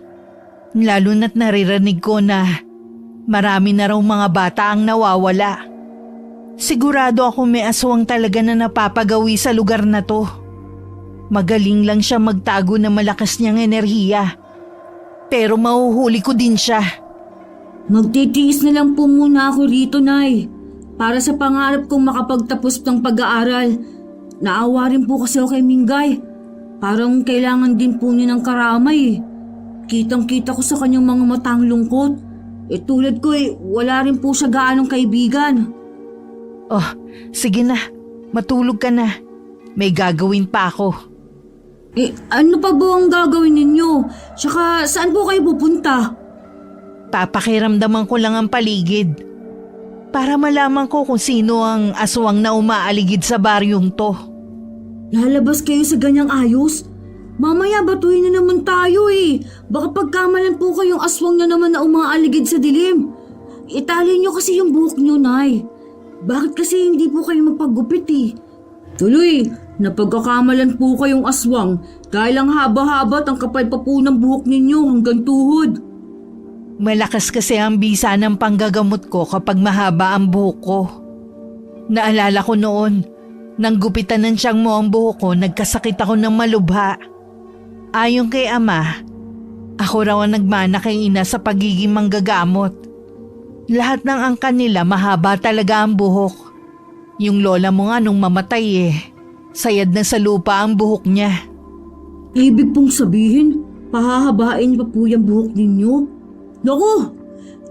Lalo na't naririnig ko na marami na raw mga bata ang nawawala. Sigurado ako may aswang talaga na napapagawi sa lugar na to. Magaling lang siya magtago ng malakas niyang enerhiya. Pero mahuhuli ko din siya. Magtitiis na lang po muna ako rito, Nay. Para sa pangarap kong makapagtapos ng pag-aaral. Naawa rin po kasi ako kay Mingay. Parang kailangan din po niya ng karamay. Kitang-kita ko sa kanyang mga matang lungkot. Tulad ko wala rin po siya gaanong kaibigan. Oh, sige na. Matulog ka na. May gagawin pa ako. Ano pa ba ang gagawin ninyo? Tsaka saan po kayo pupunta? Papakiramdaman ko lang ang paligid. Para malaman ko kung sino ang aswang na umaaligid sa baryong to. Lalabas kayo sa ganyang ayos? Mamaya batuhin na naman tayo Baka pagkamalan po kayong aswang na naman na umaaligid sa dilim. Itali nyo kasi yung buhok nyo, Nay. Bakit kasi hindi po kayo magpagupit Tuloy, napagkakamalan po kayong aswang dahil ang haba-haba at ang kapal pa po ng buhok ninyo hanggang tuhod. Malakas kasi ang bisa ng panggagamot ko kapag mahaba ang buhok ko. Naalala ko noon, nang gupitan ng tiyang mo ang buhok ko, nagkasakit ako ng malubha. Ayon kay ama, ako raw ang nagmana kay ina sa pagiging manggagamot. Lahat ng angkan nila mahaba talaga ang buhok. Yung lola mo nga nung mamatay sayad na sa lupa ang buhok niya. Ibig pong sabihin, pahahabain pa po yung buhok ninyo? Naku,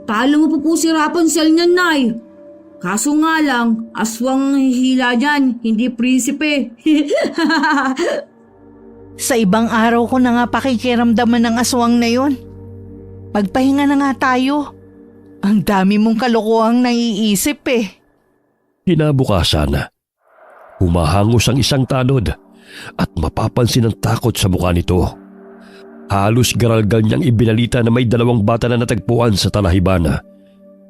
talo mo po si Rapunzel niyan, Nay. Kaso nga lang, aswang hihila dyan, hindi prinsipe. Sa ibang araw ko na nga pakikiramdaman ng aswang na yon. Pagpahinga na nga tayo. Ang dami mong kalokohang naiisip Kinabukasan, humahangos ang isang tanod at mapapansin ang takot sa mukha nito. Halos garalgal niyang ibinalita na may 2 bata na natagpuan sa talahiban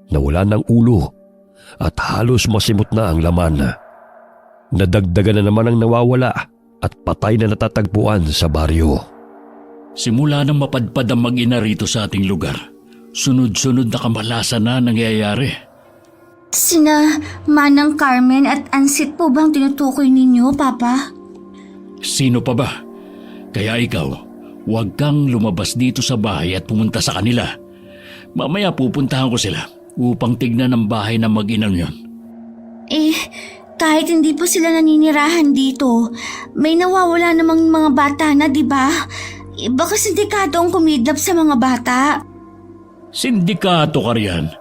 na wala ng ulo at halos masimot na ang laman. Nadagdagan na naman ang nawawala at patay na natatagpuan sa baryo. Simula nang mapadpad ang mag-ina rito sa ating lugar, sunod-sunod na kamalasan na nangyayari. Sina Manang Carmen at Ansit po bang tinutukoy ninyo, Papa? Sino pa ba? Kaya ikaw, huwag kang lumabas dito sa bahay at pumunta sa kanila. Mamaya pupuntahan ko sila upang tignan ang bahay ng mag-inang yon. Kahit hindi po sila naninirahan dito, may nawawala namang mga bata na, di ba? Baka sindikato ang kumidlap sa mga bata. Sindikato ka riyan.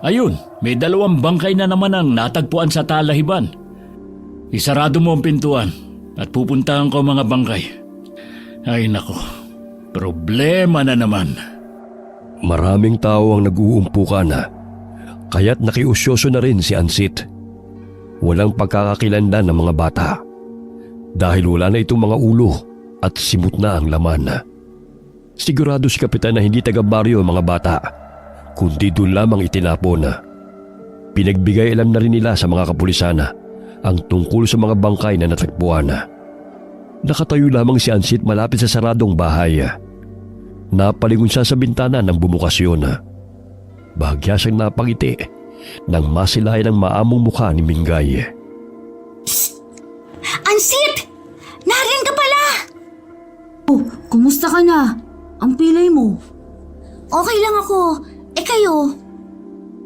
Ayun, may 2 bangkay na naman ang natagpuan sa talahiban. Isarado mo ang pintuan at pupuntahan ko ang mga bangkay. Ay nako, problema na naman. Maraming tao ang nag-uumpukan kaya't nakiusyoso na rin si Ansit. Walang pagkakakilanlan ng mga bata dahil wala na itong mga ulo at simot na ang laman. Sigurado si Kapitan na hindi taga-baryo ang mga bata, kundi doon lamang itinapon. Pinagbigay alam na rin nila sa mga kapulisan ang tungkol sa mga bangkay na natagpuan. Nakatayo lamang si Ansit malapit sa saradong bahay. Napalingon siya sa bintana ng bumukas yun. Bahagya siyang napangiti nang masilayan ang maamong mukha ni Mingay. Ansit! Nariyan ka pala! Oh, kumusta ka na? Ang pilay mo. Okay lang ako. Kayo?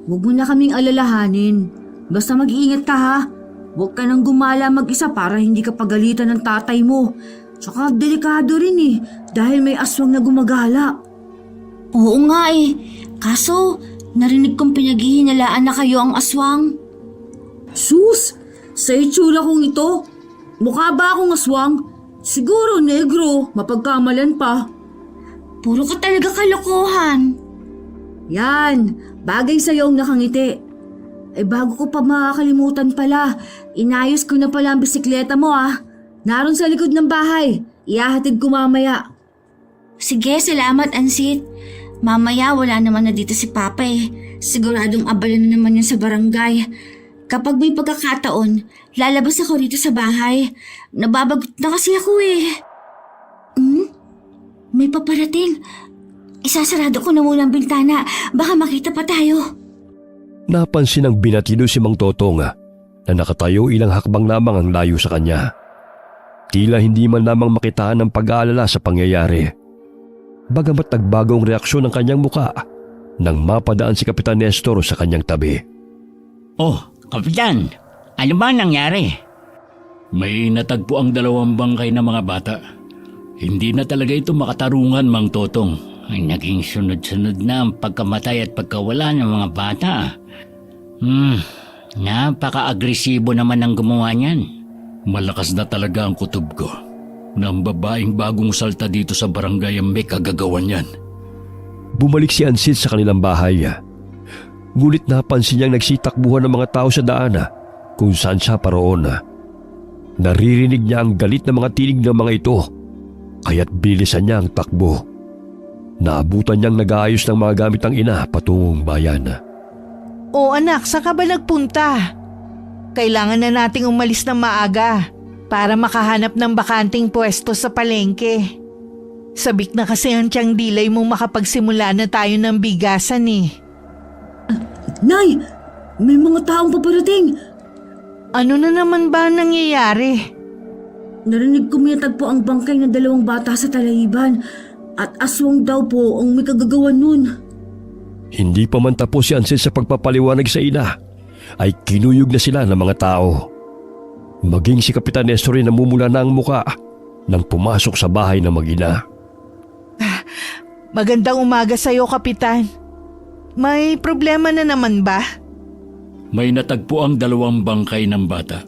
Huwag mo na kaming alalahanin. Basta mag-iingat ka ha. Huwag ka nang gumala mag-isa para hindi ka pagalitan ng tatay mo. Tsaka delikado rin dahil may aswang na gumagala. Oo nga Kaso, narinig kong pinaghihinalaan na kayo ang aswang. Sus! Sa itsura kong ito, mukha ba akong aswang? Siguro negro, mapagkamalan pa. Puro ka talaga kalokohan. Yan, bagay sa'yo ang nakangiti. Bago ko pa makakalimutan pala, inayos ko na pala ang bisikleta mo Naroon sa likod ng bahay, ihahatid ko mamaya. Sige, salamat Ansit. Mamaya wala naman na dito si Papa Siguradong abala na naman yan sa barangay. Kapag may pagkakataon, lalabas ako rito sa bahay. Nababagot na kasi ako May paparating. Isasarado ko na muna ang bintana. Baka makita pa tayo. Napansin ng binatido si Mang Totong na nakatayo ilang hakbang lamang ang layo sa kanya. Tila hindi man lamang makitaan ng pag-aalala sa pangyayari. Bagamat nagbago ang reaksyon ng kanyang muka nang mapadaan si Kapitan Nestor sa kanyang tabi. Oh, Kapitan, ano ba nangyari? May natagpo ang 2 bangkay na mga bata. Hindi na talaga ito makatarungan, Mang Totong. Ay naging sunod-sunod na ang pagkamatay at pagkawala ng mga bata. Napaka-agresibo naman ang gumawa niyan. Malakas na talaga ang kutob ko na ang babaeng bagong salta dito sa barangay ang may kagagawan yan. Bumalik si Ansit sa kanilang bahay. Ngunit napansin niyang nagsitakbuhan ng mga tao sa daan kung saan siya paroon. Naririnig niya ang galit na mga tinig ng mga ito, kaya't bilisan niya ang takbo. Naabutan niyang nag-aayos ng mga gamit ng ina patungong bayan. O anak, saan ka ba nagpunta? Kailangan na nating umalis ng maaga para makahanap ng bakanting pwesto sa palengke. Sabik na kasi ang tiyang dilay mong makapagsimula na tayo ng bigasan Nay! May mga taong paparating! Ano na naman ba ang nangyayari? Narinig ko may tagpo ang bangkay ng 2 bata sa talahiban at aswang daw po ang may kagagawan nun. Hindi pa man tapos si Ansit sa pagpapaliwanag sa ina, ay kinuyog na sila ng mga tao. Maging si Kapitan Nestor ay namumula na ang muka nang pumasok sa bahay ng mag-ina. Magandang umaga sa'yo, Kapitan. May problema na naman ba? May natagpo ang 2 bangkay ng bata.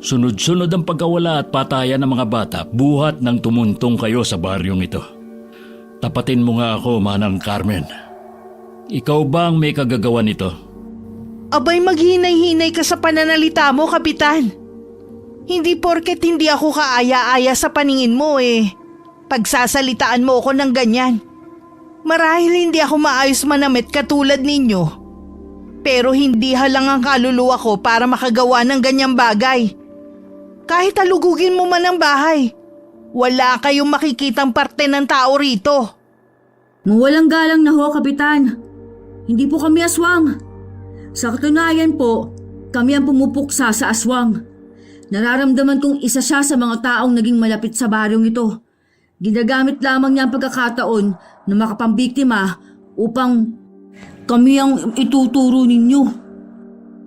Sunod-sunod ang pagkawala at patayan ng mga bata buhat nang tumuntong kayo sa baryong ito. Tapatin mo nga ako, Manang Carmen. Ikaw ba ang may kagagawan nito? Abay, maghinay-hinay ka sa pananalita mo, Kapitan. Hindi porket hindi ako kaaya-aya sa paningin mo Pagsasalitaan mo ako ng ganyan. Marahil hindi ako maayos manamit katulad ninyo. Pero hindi halang ang kaluluwa ko para makagawa ng ganyang bagay. Kahit alugugin mo man ang bahay, wala kayong makikitang parte ng tao rito. Mawalang galang na ho, Kapitan. Hindi po kami aswang. Sa katunayan po, kami ang pumupuksa sa aswang. Nararamdaman kong isa siya sa mga taong naging malapit sa baryong ito. Ginagamit lamang niya ang pagkakataon na makapambiktima upang kami ang ituturo ninyo.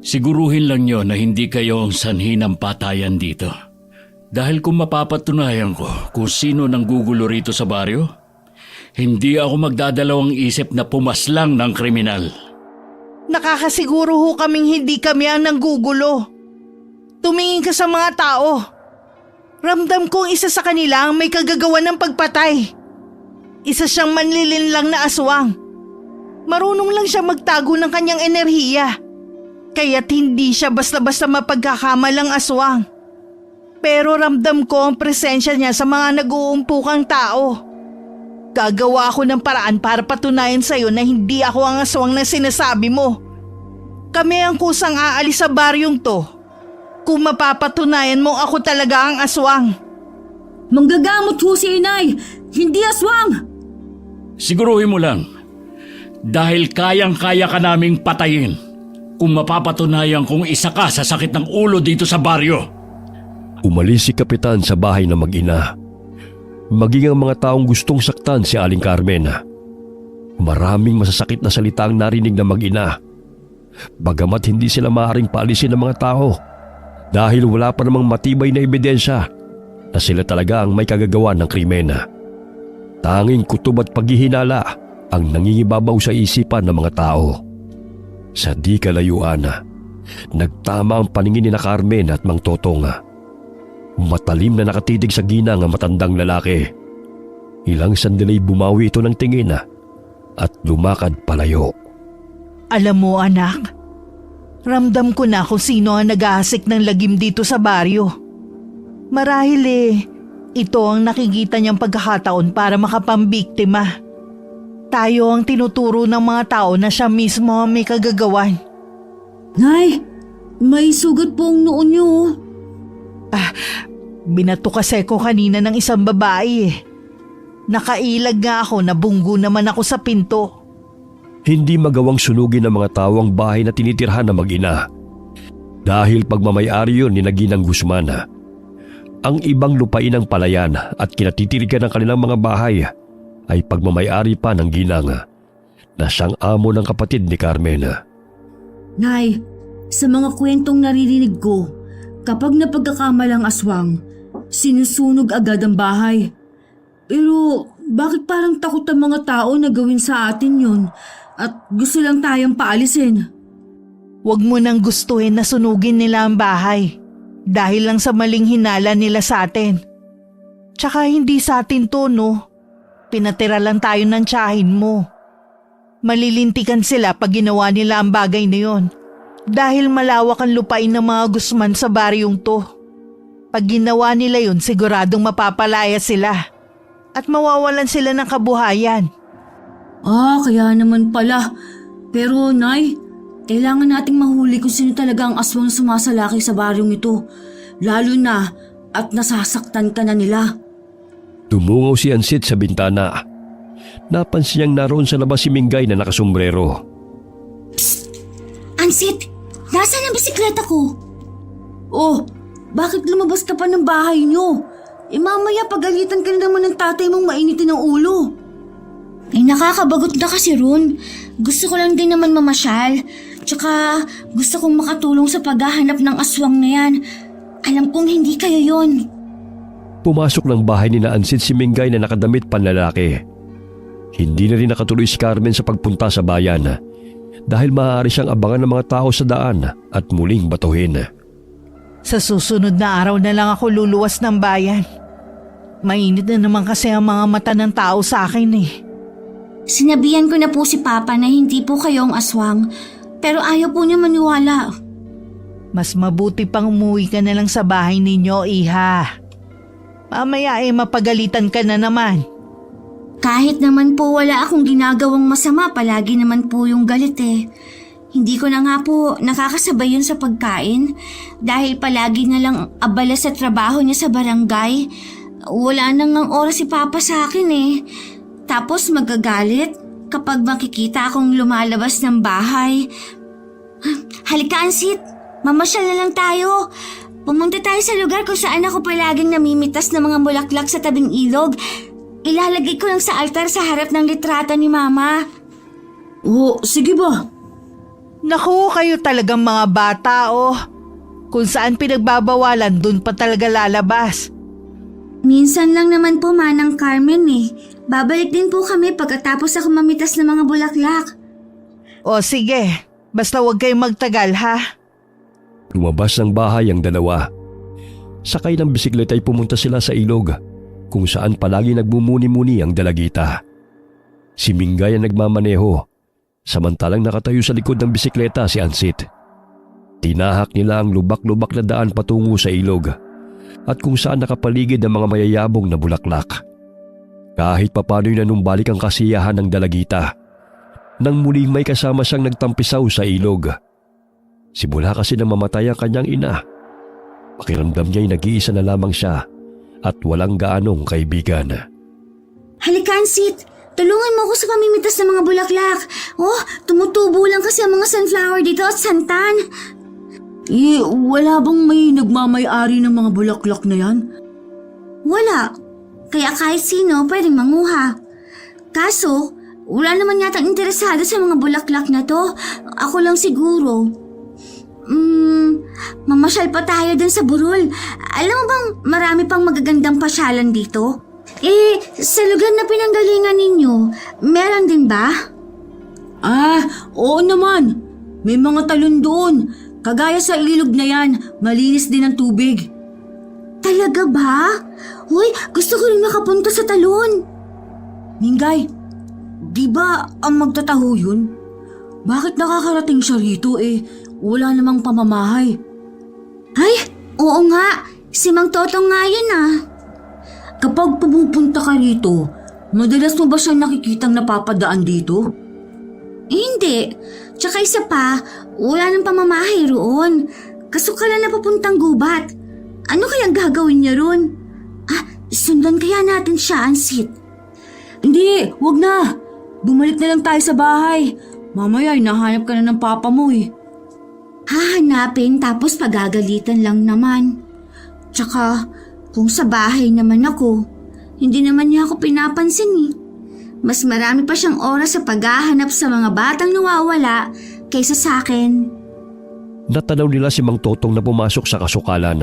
Siguruhin lang nyo na hindi kayo ang sanhi ng patayan dito. Dahil kung mapapatunayan ko kung sino nang gugulo rito sa baryo, hindi ako magdadalawang isip na pumaslang ng kriminal. Nakakasiguro ho kaming hindi kami ang nanggugulo. Tumingin ka sa mga tao. Ramdam kong isa sa kanila ang may kagagawan ng pagpatay. Isa siyang manlilinlang na aswang. Marunong lang siya magtago ng kanyang enerhiya. Kaya't hindi siya basta-basta mapagkakamalang aswang. Pero ramdam ko ang presensya niya sa mga nag-uumpukang tao. Gagawa ako ng paraan para patunayan sa'yo na hindi ako ang aswang na sinasabi mo. Kami ang kusang aalis sa baryong to. Kung mapapatunayan mo ako talaga ang aswang. Manggagamot ho si inay, hindi aswang! Siguruhin mo lang. Dahil kayang-kaya ka naming patayin kung mapapatunayan kung isa ka sa sakit ng ulo dito sa baryo. Umalis si Kapitan sa bahay ng mag-ina. Maging ang mga taong gustong saktan si Aling Carmen. Maraming masasakit na salita ang narinig ng mag-ina. Bagamat hindi sila maaaring paalisin ng mga tao dahil wala pa namang matibay na ebidensya na sila talaga ang may kagagawa ng krimen. Tanging kutob at paghihinala ang nangingibabaw sa isipan ng mga tao. Sa di kalayuan, nagtama ang paningin ni na Carmen at Mang Totong. Matalim na nakatitig sa ginang ang matandang lalaki. Ilang sandali bumawi ito ng tingin at lumakad palayo. Alam mo anak, ramdam ko na kung sino ang nag-aasik ng lagim dito sa baryo. Marahil ito ang nakikita niyang pagkakataon para makapambiktima. Tayo ang tinuturo ng mga tao na siya mismo ang may kagagawan. Nay, may sugat po ang noon niyo. Binato kasi ko kanina ng isang babae. Nakailag nga ako, nabunggo naman ako sa pinto. Hindi magawang sunugin ng mga tao ang bahay na tinitirhan ng mag-ina. Dahil pagmamayari yun ni Ginang Guzman. Ang ibang lupain ng palayan at kinatitirikan ng kanilang mga bahay ay pagmamayari pa ng ginang na siyang amo ng kapatid ni Carmen. Nay, sa mga kwentong naririnig ko, kapag napagkakamalang aswang, sinusunog agad ang bahay. Pero bakit parang takot ang mga tao na gawin sa atin yun at gusto lang tayong paalisin? Huwag mo nang gustuhin na sunugin nila ang bahay dahil lang sa maling hinala nila sa atin. Tsaka hindi sa atin to, no? Pinatira lang tayo ng tiyahin mo. Malilintikan sila pag ginawa nila ang bagay na yon dahil malawak ang lupain ng mga Guzman sa baryong to. Pag ginawa nila yon, siguradong mapapalaya sila at mawawalan sila ng kabuhayan. Kaya naman pala. Pero Nay, kailangan nating mahuli kung sino talaga ang aswang sumasalaki sa baryong ito. Lalo na at nasasaktan ka na nila. Tumungaw si Ansit sa bintana. Napansin niyang naroon sa labas si Mingay na nakasombrero. Psst! Ansit! Nasaan ang bisikleta ko? Oh, bakit lumabas ka pa ng bahay niyo? Mamaya pagalitan ka na naman ng tatay mong mainitin ang ulo. Ay nakakabagot na kasi Ron. Gusto ko lang din naman mamasyal. Tsaka gusto kong makatulong sa paghahanap ng aswang na yan. Alam kong hindi kayo yon. Pumasok ng bahay ni na Ansit si Mingay na nakadamit panlalaki. Hindi na rin nakatuloy si Carmen sa pagpunta sa bayan dahil maaari siyang abangan ng mga tao sa daan at muling batuhin. Sa susunod na araw na lang ako luluwas ng bayan. Mainit na naman kasi ang mga mata ng tao sa akin Sinabihan ko na po si Papa na hindi po kayong aswang. Pero ayaw po niya maniwala. Mas mabuti pang umuwi ka na lang sa bahay ninyo, Iha. Mamaya mapagalitan ka na naman. Kahit naman po wala akong ginagawang masama, palagi naman po yung galit Hindi ko na nga po nakakasabay yun sa pagkain dahil palagi na lang abala sa trabaho niya sa barangay. Wala nang ang oras si Papa sa akin Tapos magagalit kapag makikita akong lumalabas ng bahay. Halika Ansit, mamasyal na lang tayo. Pumunta tayo sa lugar kung saan ako palaging namimitas ng mga bulaklak sa tabing ilog. Ilalagay ko lang sa altar sa harap ng litrato ni Mama. Oh, sige ba? Naku, kayo talagang mga bata Kung saan pinagbabawalan, dun pa talaga lalabas. Minsan lang naman po Manang Carmen Babalik din po kami pagkatapos ako mamitas ng mga bulaklak. O sige, basta huwag kayong magtagal ha. Lumabas ng bahay ang dalawa. Sakay ng bisikleta ay pumunta sila sa ilog kung saan palagi nagmumuni-muni ang dalagita. Si Mingay ang nagmamaneho, samantalang nakatayo sa likod ng bisikleta si Ansit. Tinahak nila ang lubak-lubak na daan patungo sa ilog at kung saan nakapaligid ang mga mayayabong na bulaklak. Kahit papano'y nanumbalik ang kasiyahan ng dalagita nang muling may kasama siyang nagtampisaw sa ilog. Simula kasi nang mamatay ang kanyang ina, pakiramdam niya'y nag-iisa na lamang siya at walang gaanong kaibigan. Halika, Ansit. Tulungan mo ako sa pamimitas ng mga bulaklak. Oh, tumutubo lang kasi ang mga sunflower dito at santan. Wala bang may nagmamay-ari ng mga bulaklak na yan? Wala. Kaya kahit sino pwedeng manguha. Kaso, wala naman yatang interesado sa mga bulaklak na to. Ako lang siguro. Mamasyal pa tayo dun sa burol. Alam mo bang marami pang magagandang pasyalan dito? Sa lugar na pinanggalingan ninyo, meron din ba? Oo naman. May mga talon doon. Kagaya sa ilog na yan, malinis din ang tubig. Talaga ba? Uy, gusto ko rin makapunta sa talon. Mingay, di ba ang magtataho yun? Bakit nakakarating siya rito wala namang pamamahay? Ay, oo nga. Si Mang Totong nga yun Kapag pumupunta ka rito, madalas mo ba siya nakikitang napapadaan dito? Hindi. Tsaka isa pa, wala nang pamamahay roon. Kasukala na papuntang gubat. Ano kayang gagawin niya roon? Sundan kaya natin siya, Ansit? Hindi, wag na. Bumalik na lang tayo sa bahay. Mamaya nahanap ka na ng papa mo Hahanapin tapos pagagalitan lang naman. Tsaka, kung sa bahay naman ako, hindi naman niya ako pinapansin Mas marami pa siyang oras sa paghahanap sa mga batang nawawala kaysa sa akin. Natanaw nila si Mang Totong na pumasok sa kasukalan.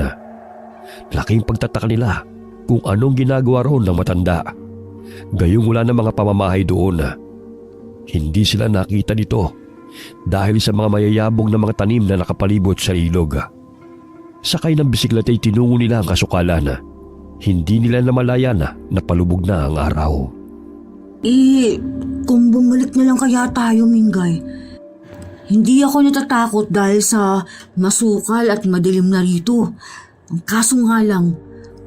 Laking pagtataka nila kung anong ginagawa roon ng matanda. Gayong wala na mga pamamahay doon. Hindi sila nakita dito dahil sa mga mayayabong na mga tanim na nakapalibot sa ilog. Sakay ng bisiklet ay tinungo nila ang kasukalan. Hindi nila namalayan na palubog na ang araw. Kung bumalik na lang kaya tayo, Mingay. Hindi ako natatakot dahil sa masukal at madilim na rito. Ang kaso nga lang,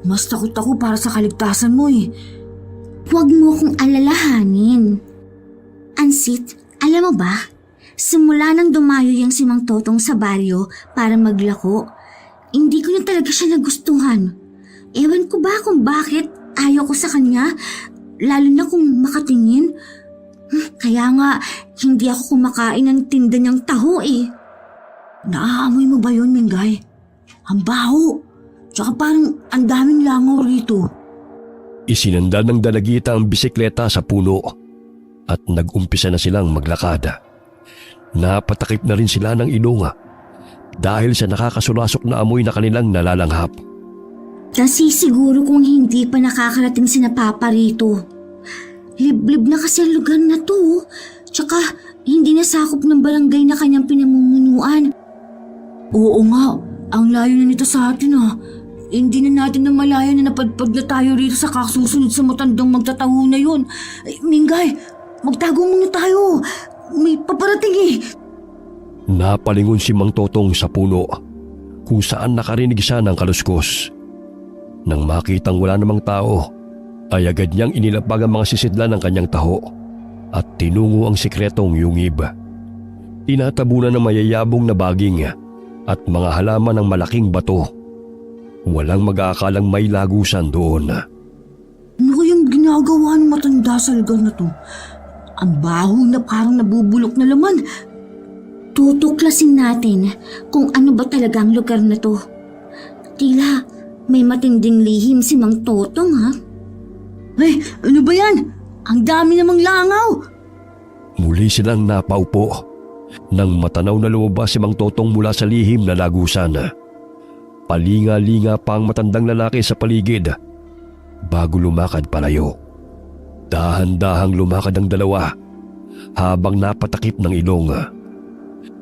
mas takot ako para sa kaligtasan mo Huwag mo kong alalahanin. Ansit, alam mo ba? Simula nang dumayo yung si Mang Totong sa baryo para maglako, hindi ko na talaga siya nagustuhan. Ewan ko ba kung bakit ayaw ko sa kanya, lalo na kung makatingin. Kaya nga, hindi ako kumakain ng tinda niyang taho Naaamoy mo ba yun, Mingay? Ang baho. Tsaka parang ang daming langaw rito. Isinanda ng dalagita ang bisikleta sa puno at nag-umpisa na silang maglakad. Napatakip na rin sila ng ilong dahil sa nakakasulasok na amoy na kanilang nalalanghap. Kasi siguro kung hindi pa nakakarating si Papa rito. Liblib na kasi ang lugar na to. Tsaka hindi nasakop ng barangay na kanyang pinamumunuan. Oo nga, ang layo na nito sa atin Hindi na natin namalayan na napadpad na tayo rito sa kasusunod sa matandang magtataho na yun. Mingay, magtago muna tayo. May paparating Napalingon si Mang Totong sa puno kung saan nakarinig siya ng kaluskos. Nang makitang wala namang tao, ay agad niyang inilapag ang mga sisidlan ng kanyang taho at tinungo ang sikretong yungib. Tinatabunan ng mayayabong na baging at mga halaman ng malaking bato. Walang mag-aakalang may lagusan doon. Ano kayang ginagawa ng matanda sa lugar na to? Ang baho na parang nabubulok na laman. Tutuklasin natin kung ano ba talaga ang lugar na to. Tila may matinding lihim si Mang Totong Ano ba yan? Ang dami namang langaw. Muli silang napaupo nang matanaw na lumabas si Mang Totong mula sa lihim na lagusan. Palinga-linga pa ang matandang lalaki sa paligid bago lumakad palayo. Dahan-dahang lumakad ang dalawa habang napatakip ng ilong.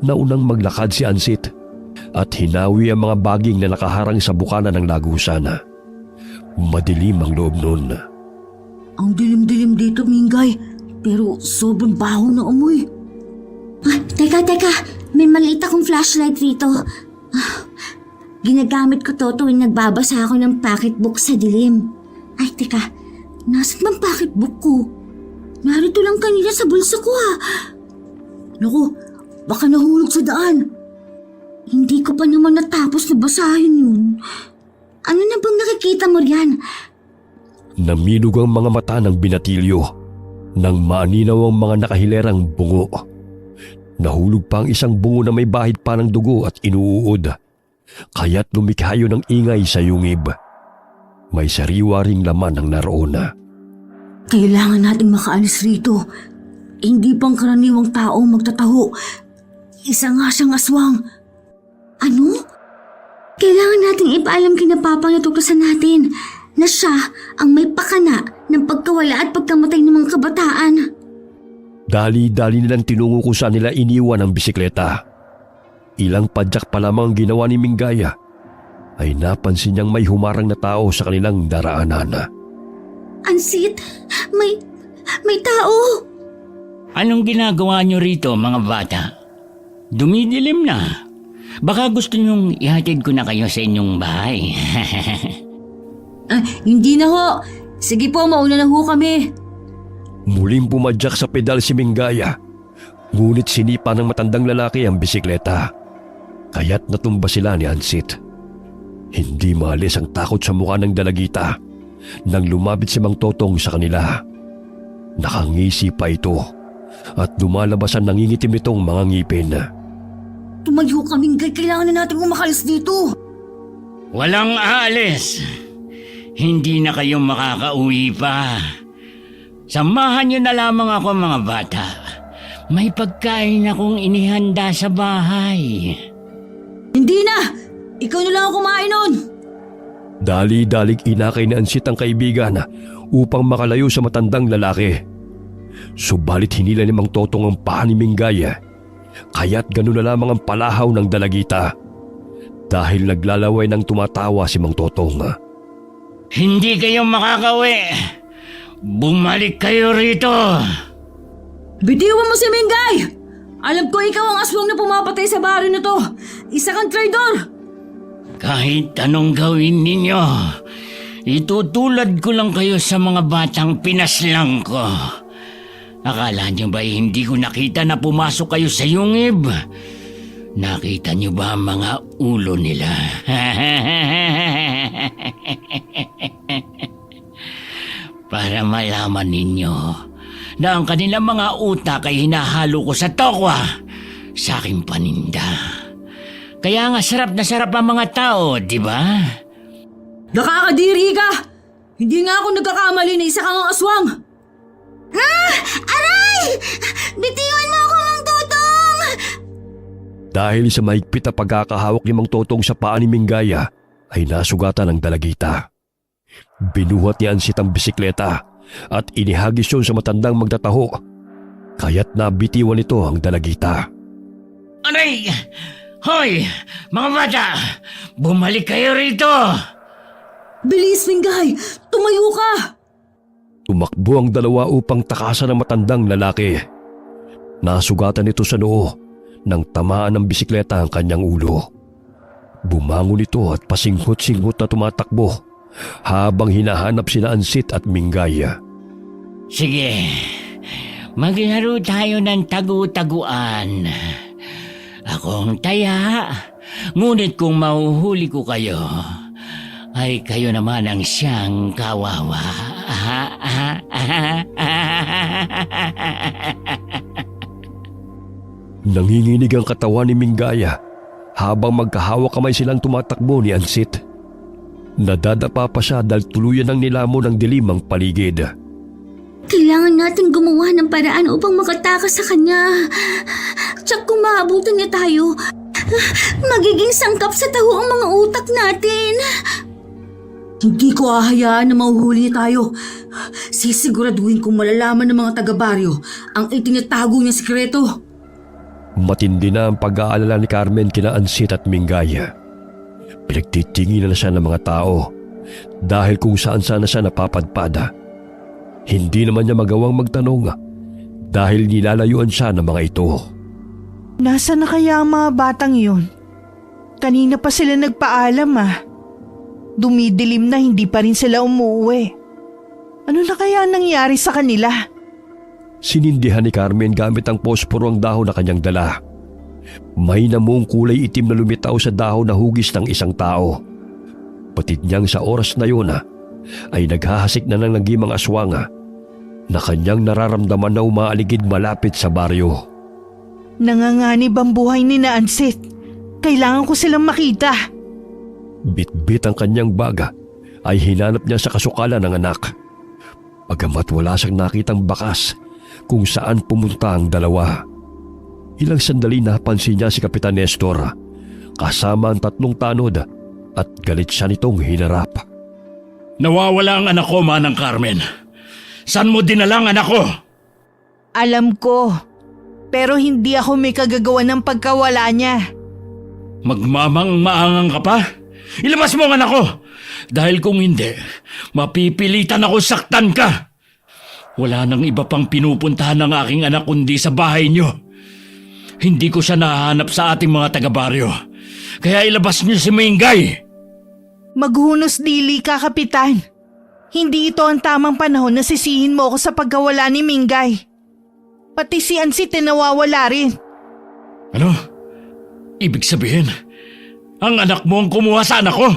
Naunang maglakad si Ansit at hinawi ang mga baging na nakaharang sa bukana ng lagusan. Madilim ang loob nun. Ang dilim-dilim dito, Mingay. Pero sobrang baho na amoy. Teka. May maliit akong flashlight rito. Ginagamit ko to tuwing nagbabasa ako ng pocketbook sa dilim. Ay, teka. Nasaan bang pocketbook ko? Narito lang kanina sa bulsa ko Naku, baka nahulog sa daan. Hindi ko pa naman natapos na basahin yun. Ano na bang nakikita mo riyan? Namilog ang mga mata ng binatilyo nang maaninaw ang mga nakahilerang bungo. Nahulog pa ang isang bungo na may bahid pa ng dugo at inuuod. Kaya't lumikhayo ng ingay sa yungib. May sariwa ring laman ang naroon. Kailangan nating makaalis rito. Hindi pang karaniwang tao magtataho. Isa nga siyang aswang. Ano? Kailangan nating ipaalam kina Papa na tuklasan natin na siya ang may pakana ng pagkawala at pagkamatay ng mga kabataan. Dali-dali nilang tinungo kung saan nila iniwan ang bisikleta. Ilang padyak pa lamang ang ginawa ni Minggaya ay napansin niyang may humarang na tao sa kanilang daraanan. Ansit, may tao. Anong ginagawa niyo rito, mga bata? Dumidilim na. Baka gusto niyong ihatid ko na kayo sa inyong bahay. Hindi na ho. Sige po, mauna na ho kami. Muling pumadyak sa pedal si Minggaya, ngunit sinipa ng matandang lalaki ang bisikleta. Kaya't natumba sila ni Ansit. Hindi maalis ang takot sa mukha ng dalagita nang lumapit si Mang Totong sa kanila. Nakangisi pa ito at lumalabas ang nangingitim nitong mga ngipin. Tumayo kaming kailangan na natin umakalis dito. Walang aalis. Hindi na kayo makakauwi pa. Samahan niyo na lamang ako, mga bata. May pagkain akong inihanda sa bahay. Hindi na! Ikaw na lang ang kumain nun! Dali-dalig inakay ni Ansit ang kaibigan upang makalayo sa matandang lalaki. Subalit hinila ni Mang Totong ang paa ni Minggaya, kaya't gano'n na lamang ang palahaw ng dalagita. Dahil naglalaway ng tumatawa si Mang Totong. Hindi kayo makakauwi. Bumalik kayo rito. Bitiwan mo si Minggay! Alam ko ikaw ang aswang na pumapatay sa baryo na to. Isa kang traidor! Kahit anong gawin ninyo, itutulad ko lang kayo sa mga batang pinaslang ko. Akala niyo ba hindi ko nakita na pumasok kayo sa yungib? Nakita niyo ba ang mga ulo nila? Para malaman ninyo na ang kanilang mga utak ay hinahalo ko sa tokwa sa aking paninda. Kaya nga sarap na sarap ang mga tao, di ba? Nakakadiri ka! Hindi nga ako nagkakamali na isa kang aswang! Aray! Bitiwan mo ako, Mang Totong! Dahil sa mahigpit na pagkakahawak ni Mang Totong sa paa ni Minggaya ay nasugatan ng dalagita. Binuhat ni Ansit ang bisikleta at inihagis yun sa matandang magtataho. Kaya't nabitiwan nito ang dalagita. Aray! Hoy! Mga bata! Bumalik kayo rito! Bilis, Minggay! Tumayo ka! Tumakbo ang dalawa upang takasan ang matandang lalaki. Nasugatan ito sa noo nang tamaan ng bisikleta ang kanyang ulo. Bumangon ito at pasinghot-singhot na tumatakbo habang hinahanap sina Ansit at Minggaya. Sige, maglaro tayo ng tagu-taguan. Akong taya, ngunit kung mahuhuli ko kayo, ay kayo naman ang siyang kawawa. Nanginginig ang katawan ni Minggaya habang magkahawak kamay silang tumatakbo ni Ansit. Nadadapa pa siya dahil tuluyan ng nilamon ng dilim ang paligid. Kailangan natin gumawa ng paraan upang makatakas sa kanya. Tsak kung maabutan niya tayo, magiging sangkap sa taho ang mga utak natin. Hindi ko ahayaan na mahuhuli niya tayo. Sisiguraduhin kong malalaman ng mga taga-baryo ang itinatago niyang sikreto. Matindi na ang pag-aalala ni Carmen kina Ansit at Minggaya. Pinagtitinginan na siya ng mga tao dahil kung saan-saan na siya napapadpada. Hindi naman niya magawang magtanong dahil nilalayuan siya ng mga ito. Nasaan na kaya ang mga batang yun? Kanina pa sila nagpaalam Dumidilim na hindi pa rin sila umuwi. Ano na kaya nangyari sa kanila? Sinindihan ni Carmen gamit ang posporo ang dahon na kanyang dala. May namong kulay itim na lumitaw sa dahon na hugis ng isang tao. Patid niyang sa oras na yun ay naghahasik na ng nagimang aswang na kanyang nararamdaman na umaaligid malapit sa baryo. Nanganganib ang buhay ni na Ansit. Kailangan ko silang makita. Bit-bit ang kanyang baga ay hinanap niya sa kasukalan ng anak. Bagamat wala siyang nakitang bakas kung saan pumunta ang dalawa. Ilang sandali napansin niya si Kapitan Nestor kasama ang 3 tanod at galit siya nitong hinarap. Nawawala ang anak ko, Manang Carmen. Saan mo dinala ang anak ko? Alam ko. Pero hindi ako may kagagawa ng pagkawala niya. Magmamang-maangang ka pa? Ilabas mo ang anak ko! Dahil kung hindi, mapipilitan ako saktan ka! Wala nang iba pang pinupuntahan ng aking anak kundi sa bahay niyo. Hindi ko siya nahahanap sa ating mga taga-baryo. Kaya ilabas niyo si Mingay! Maghunos dili ka, Kapitan. Hindi ito ang tamang panahon na sisihin mo ako sa pagkawala ni Mingay. Pati si Ansit nawawala rin. Ano? Ibig sabihin, ang anak mo ang kumuha sa anak ko?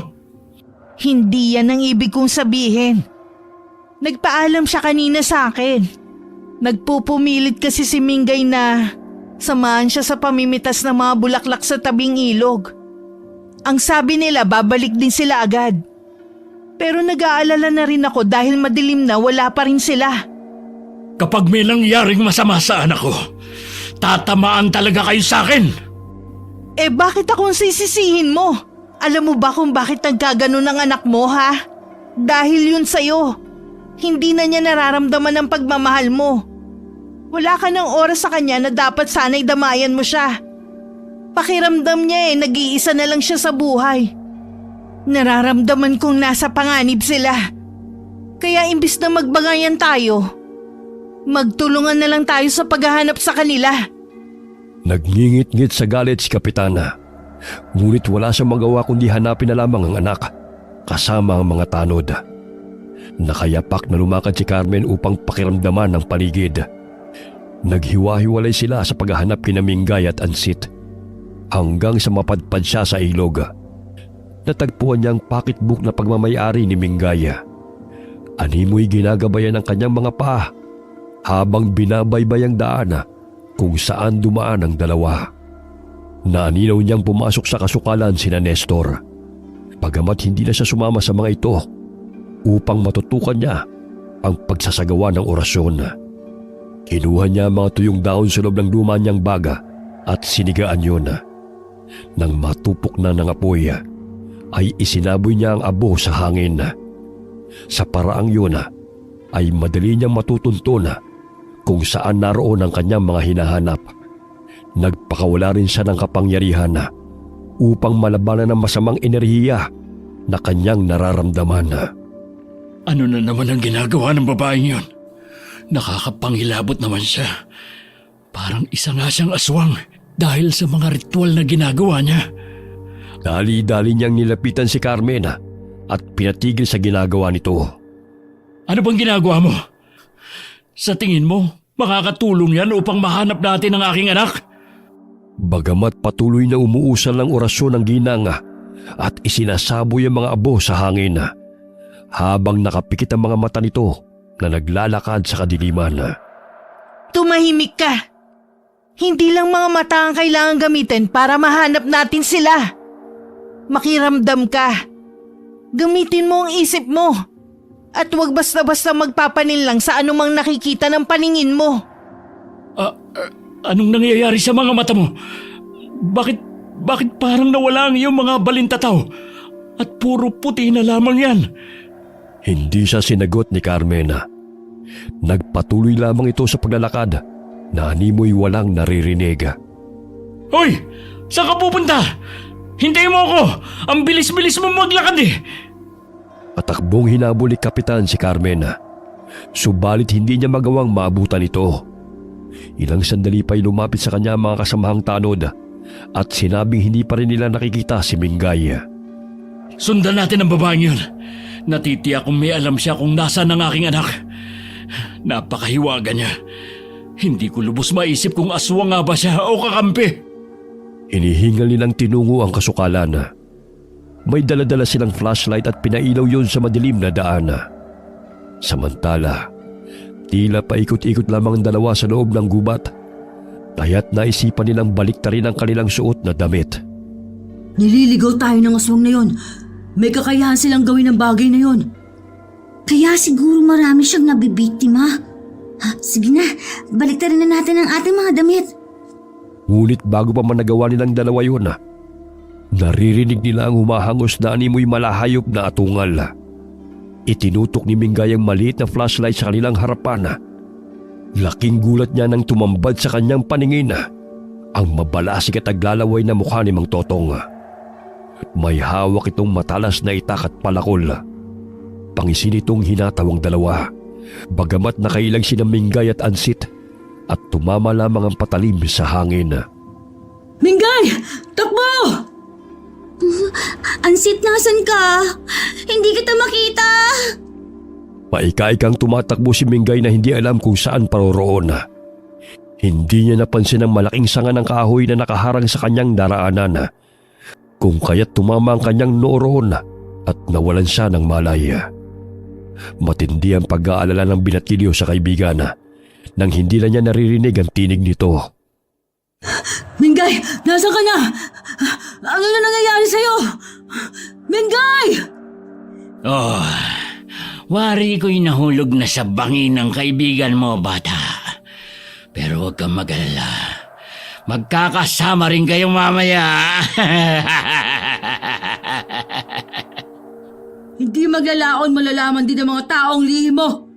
Hindi yan ang ibig kong sabihin. Nagpaalam siya kanina sa akin. Nagpupumilit kasi si Mingay na samahan siya sa pamimitas ng mga bulaklak sa tabing ilog. Ang sabi nila babalik din sila agad. Pero nag-aalala na rin ako dahil madilim na wala pa rin sila. Kapag may nangyaring masama sa anak ko, tatamaan talaga kayo sa akin. Eh bakit akong sisisihin mo? Alam mo ba kung bakit nagkaganon ang anak mo, ha? Dahil yun sa'yo. Hindi na niya nararamdaman ang pagmamahal mo. Wala ka ng oras sa kanya na dapat sana'y damayan mo siya. Pakiramdam niya nag-iisa na lang siya sa buhay. Nararamdaman kong nasa panganib sila. Kaya imbis na magbangayan tayo, magtulungan na lang tayo sa paghahanap sa kanila. Nagngingit-ngit sa galit si Kapitana. Ngunit wala siyang magawa kundi hanapin na lamang ang anak kasama ang mga tanod. Nakayapak na lumakad si Carmen upang pakiramdaman ang paligid. Naghiwa-hiwalay sila sa paghahanap kina Mingay at Ansit hanggang sa mapadpad siya sa ilog. Natagpuan niya ang pocketbook na pagmamayari ni Mingay. Animoy ginagabayan ang kanyang mga paa habang binabaybay ang daan kung saan dumaan ang dalawa. Naaninaw niyang pumasok sa kasukalan sina Nestor. Bagamat hindi na siya sumama sa mga ito upang matutukan niya ang pagsasagawa ng orasyon. Kinuha niya ang mga tuyong dahon sa loob ng luma niyang baga at sinigaan yun. Nang matupok na ng apoy, ay isinaboy niya ang abo sa hangin. Sa paraang yun ay madali niyang matutuntun kung saan naroon ang kanyang mga hinahanap. Nagpakawala rin siya ng kapangyarihan upang malabanan ang masamang enerhiya na kanyang nararamdaman. Ano na naman ang ginagawa ng babaeng yun? Nakakapangilabot naman siya. Parang isa nga siyang aswang dahil sa mga ritual na ginagawa niya. Dali-dali niyang nilapitan si Carmen at pinatigil sa ginagawa nito. Ano bang ginagawa mo? Sa tingin mo, makakatulong yan upang mahanap natin ang aking anak? Bagamat patuloy na umuusal ng orasyon ng ginang at isinasaboy ang mga abo sa hangin, habang nakapikit ang mga mata nito na naglalakad sa kadiliman. Tumahimik ka! Hindi lang mga mata ang kailangan gamitin para mahanap natin sila. Makiramdam ka. Gamitin mo ang isip mo. At huwag basta-basta magpapanin lang sa anumang nakikita ng paningin mo. Anong nangyayari sa mga mata mo? Bakit parang nawala ang iyong mga balintataw? At puro puti na lamang yan. Hindi siya sinagot ni Carmen. Nagpatuloy lamang ito sa paglalakad na animoy walang naririnig. Hoy! Saan ka pupunta? Hintayin mo ako! Ang bilis-bilis mo maglakad eh! Patakbong hinabol ni Kapitan si Carmen. Subalit hindi niya magawang maabutan ito. Ilang sandali pa'y lumapit sa kanya mga kasamahang tanod at sinabing hindi pa rin nila nakikita si Mingay. Sundan natin ang babaeng yun. Natitiyak kung may alam siya kung nasaan ang aking anak. Napakahiwaga niya. Hindi ko lubos maisip kung aswang nga ba siya o kakampi. Inihingal nilang tinungo ang kasukalan. May daladala silang flashlight at pinailaw yon sa madilim na daan. Samantala, tila paikot-ikot lamang ang dalawa sa loob ng gubat, kaya't naisipan nilang baliktarin ang kanilang suot na damit. Nililigaw tayo ng aswang na yon. May kakayahan silang gawin ang bagay na yon. Kaya siguro marami siyang nabibiktima. Sige na, baliktarin na natin ang ating mga damit. Ngunit bago pa man nagawa nilang dalawa yun, naririnig nila ang humahangos na animoy malahayop na atungal. Itinutok ni Mingay ang maliit na flashlight sa kanilang harapan. Laking gulat niya nang tumambad sa kanyang paningin ang mabalasik at aglalaway na mukha ni Mang Totong. May hawak itong matalas na itak at palakol. Pangisin itong hinataw ang dalawa, bagamat nakailang sina Mingay at Ansit at tumama lamang ang patalim sa hangin. Mingay! Takbo! Ansit, nasan ka? Hindi kita makita. Paika-ikang tumatakbo si Mingay na hindi alam kung saan paroroon. Hindi niya napansin ang malaking sanga ng kahoy na nakaharang sa kanyang daraanan, kung kaya't tumama ang kanyang noo roon at nawalan siya ng malay. Matindi ang pag-aalala ng binatilyo sa kaibigan nang hindi na niya naririnig ang tinig nito. Mingay! Nasaan ka na? Ano na nangyayari sa'yo? Mingay! Oh, wari ko'y nahulog na sa bangin ng kaibigan mo, bata. Pero huwag kang mag-alala. Magkakasama rin kayo mamaya. Hindi maglalaon malalaman din ng mga taong lihim mo.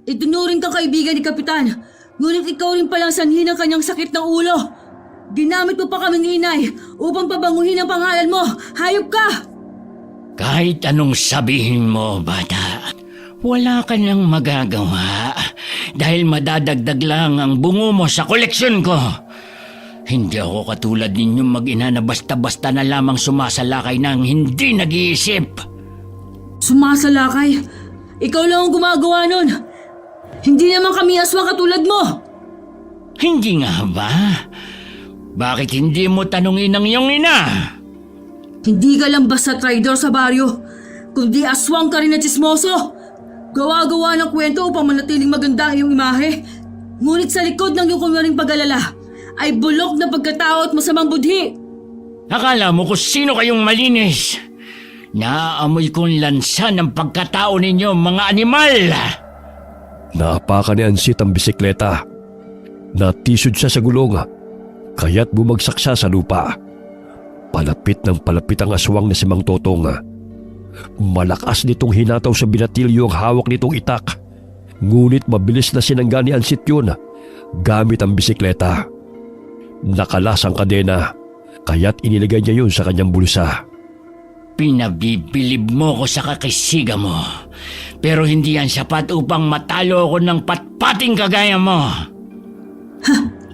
Itunuring kang kaibigan ni Kapitan, ngunit ikaw rin palang sanhi ng kanyang sakit ng ulo. Ginamit mo pa kami ni Inay upang pabanguhin ang pangalan mo. Hayop ka! Kahit anong sabihin mo, bata, wala ka nang magagawa dahil madadagdag lang ang bungo mo sa koleksyon ko. Hindi ako katulad ninyong mag-ina na basta-basta na lamang sumasalakay ng hindi nag-iisip. Sumasalakay? Ikaw lang ang gumagawa nun. Hindi naman kami aswang katulad mo. Hindi nga ba? Bakit hindi mo tanungin ang iyong ina? Hindi ka lang basta traidor sa baryo, kundi aswang ka rin na tsismoso. Gawa-gawa ng kwento upang manatiling maganda ang iyong imahe. Ngunit sa likod ng iyong kunwaring pag-alala ay bulok na pagkatao at masamang budhi. Akala mo kung sino kayong malinis. Naaamoy kong lansa ng pagkatao ninyo, mga animal. Naapakan ni Ansit ang bisikleta. Natisod siya sa gulong, kaya't bumagsak siya sa lupa. Palapit ng palapit ang aswang na si Mang Totong. Malakas nitong hinataw sa binatilyo ang hawak nitong itak. Ngunit mabilis na sinangga ni Ansit yun gamit ang bisikleta. Nakalas ang kadena, kaya't inilagay niya yun sa kanyang bulsa. Pinabibilib mo ko sa kakisiga mo. Pero hindi yan sapat upang matalo ako ng patpating kagaya mo.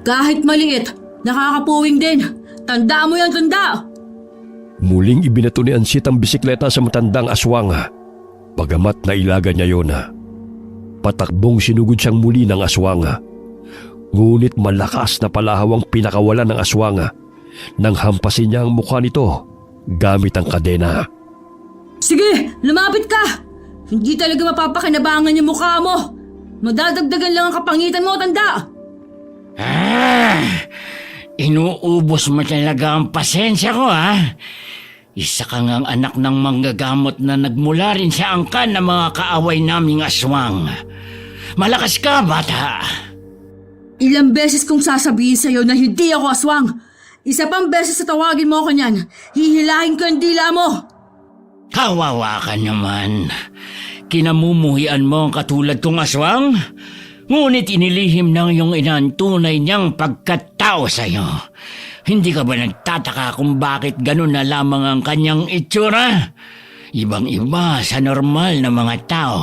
Kahit maliit, nakakapuwing din. Tanda mo yan, tanda! Muling ibinato ni Ansit ang bisikleta sa matandang aswang. Bagamat nailaga niya yun. Patakbong sinugod siyang muli ng aswang. Ngunit malakas na palahawang pinakawalan ng aswang nang hampasin niya ang mukha nito gamit ang kadena. Sige, lumapit ka! Hindi talaga mapapakinabangan yung mukha mo. Madadagdagan lang ang kapangitan mo, tanda! Inuubos mo talaga ang pasensya ko, ha? Isa ka ngang anak ng manggagamot na nagmula rin sa angkan ng mga kaaway naming aswang. Malakas ka, bata! Ilang beses kong sasabihin sa'yo na hindi ako aswang. Isa pang beses sa tawagin mo ako niyan, hihilahin ko ang dila mo. Kawawa ka naman. Kinamumuhian mo ang katulad kong aswang? Ngunit inilihim ng iyong ina ang tunay niyang pagkatao sa'yo. Hindi ka ba nagtataka kung bakit ganun na lamang ang kanyang itsura? Ibang-iba sa normal na mga tao.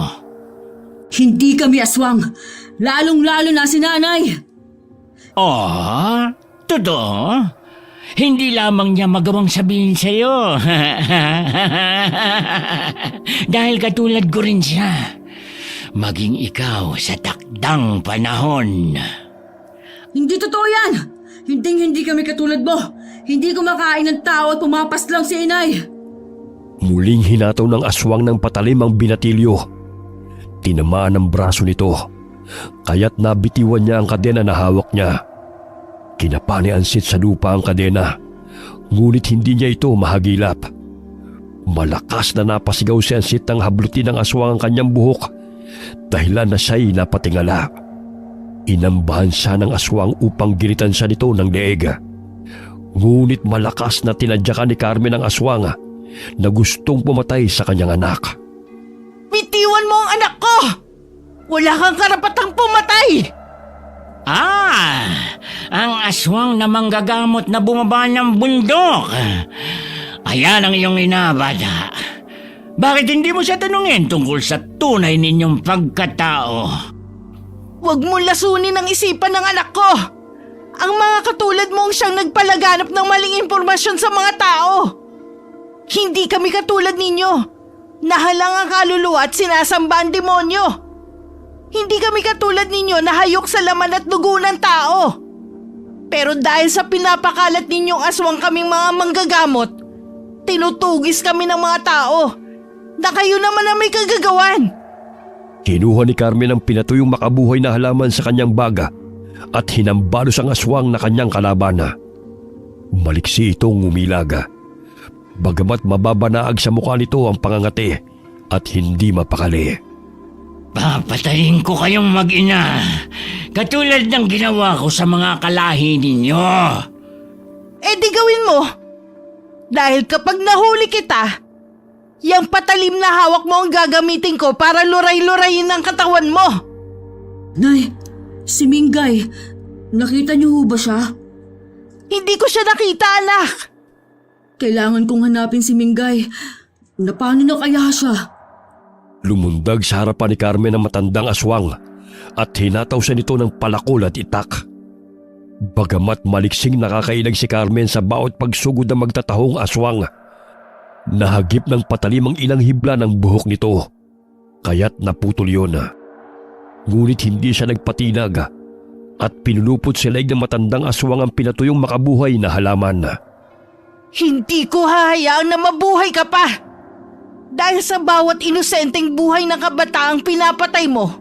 Hindi kami aswang, lalong-lalo na si Nanay. Oh, totoo? Hindi lamang niya magawang sabihin sa'yo. Dahil katulad ko rin siya. Maging ikaw sa takdang panahon. Hindi totoo yan! Hindi kami katulad mo. Hindi kumakain ng tao at pumapas lang si inay. Muling hinataw ng aswang ng patalim ang binatilyo. Tinamaan ang braso nito, kaya't nabitiwan niya ang kadena na hawak niya. Kinapa ni Ansit sa lupa ang kadena, ngunit hindi niya ito mahagilap. Malakas na napasigaw si Ansit nang hablutin ng aswang ang kanyang buhok, dahilan na siya'y napatingala. Inambahan siya ng aswang upang gilitan siya nito ng leeg. Ngunit malakas na tinadyakan ni Carmen ang aswang na gustong pumatay sa kanyang anak. Bitiwan mo ang anak ko! Wala kang karapatang pumatay! Ang aswang na manggagamot na bumaba ng bundok. Ayan ang iyong ina, bata. Bakit hindi mo siya tanungin tungkol sa tunay ninyong pagkatao? Huwag mo lasunin ang isipan ng anak ko! Ang mga katulad mong siyang nagpalaganap ng maling impormasyon sa mga tao. Hindi kami katulad ninyo. Nahalang ang kaluluwa at sinasamba ang demonyo. Hindi kami katulad ninyo na hayok sa laman at dugo ng tao. Pero dahil sa pinapakalat ninyong aswang kaming mga manggagamot, tinutugis kami ng mga tao na kayo naman ang may kagagawan. Kinuha ni Carmen ang pinatuyong makabuhay na halaman sa kanyang baga at hinambalos ang aswang na kanyang kalaban. Maliksi itong umilaga. Bagamat mababanaag sa mukha nito ang pangangati at hindi mapakali. Papatayin ko kayong mag-ina, katulad ng ginawa ko sa mga kalahi ninyo. Eh di gawin mo. Dahil kapag nahuli kita, yung patalim na hawak mo ang gagamitin ko para luray-lurayin ang katawan mo. Nay, si Mingay, nakita niyo ho ba siya? Hindi ko siya nakita, anak. Kailangan kong hanapin si Mingay. Na paano na kaya siya? Lumundag sa harapan ni Carmen ang matandang aswang at hinataw siya nito ng palakol at itak. Bagamat maliksing nakakailag si Carmen sa bawat pagsugod ng magtatahong aswang, nahagip ng patalim ang ilang hibla ng buhok nito, kaya't naputol yun. Ngunit hindi siya nagpatinag at pinulupot sa leeg ng matandang aswang ang pinatuyong makabuhay na halaman. Hindi ko hahayaang na mabuhay ka pa. Dahil sa bawat inosenteng buhay ng kabataang pinapatay mo,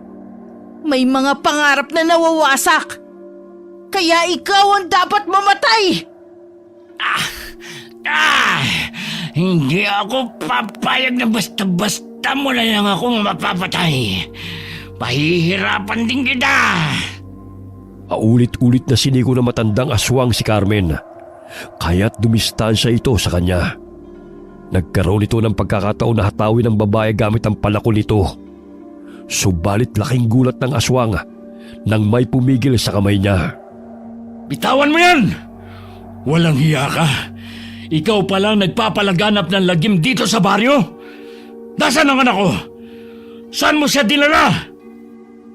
may mga pangarap na nawawasak. Kaya ikaw ang dapat mamatay. Hindi ako papayag na basta-basta mo na lang akong mapapatay. Pahihirapan din kita. Paulit-ulit na siniko ng matandang aswang si Carmen, kaya't dumistansya ito sa kanya. Nagkaroon ito ng pagkakataon na hatawin ng babae gamit ang palakol nito. Subalit laking gulat ng aswang nang may pumigil sa kamay niya. Bitawan mo yan! Walang hiya ka. Ikaw palang nagpapalaganap ng lagim dito sa baryo? Nasaan ang anak ko? Saan mo siya dinala?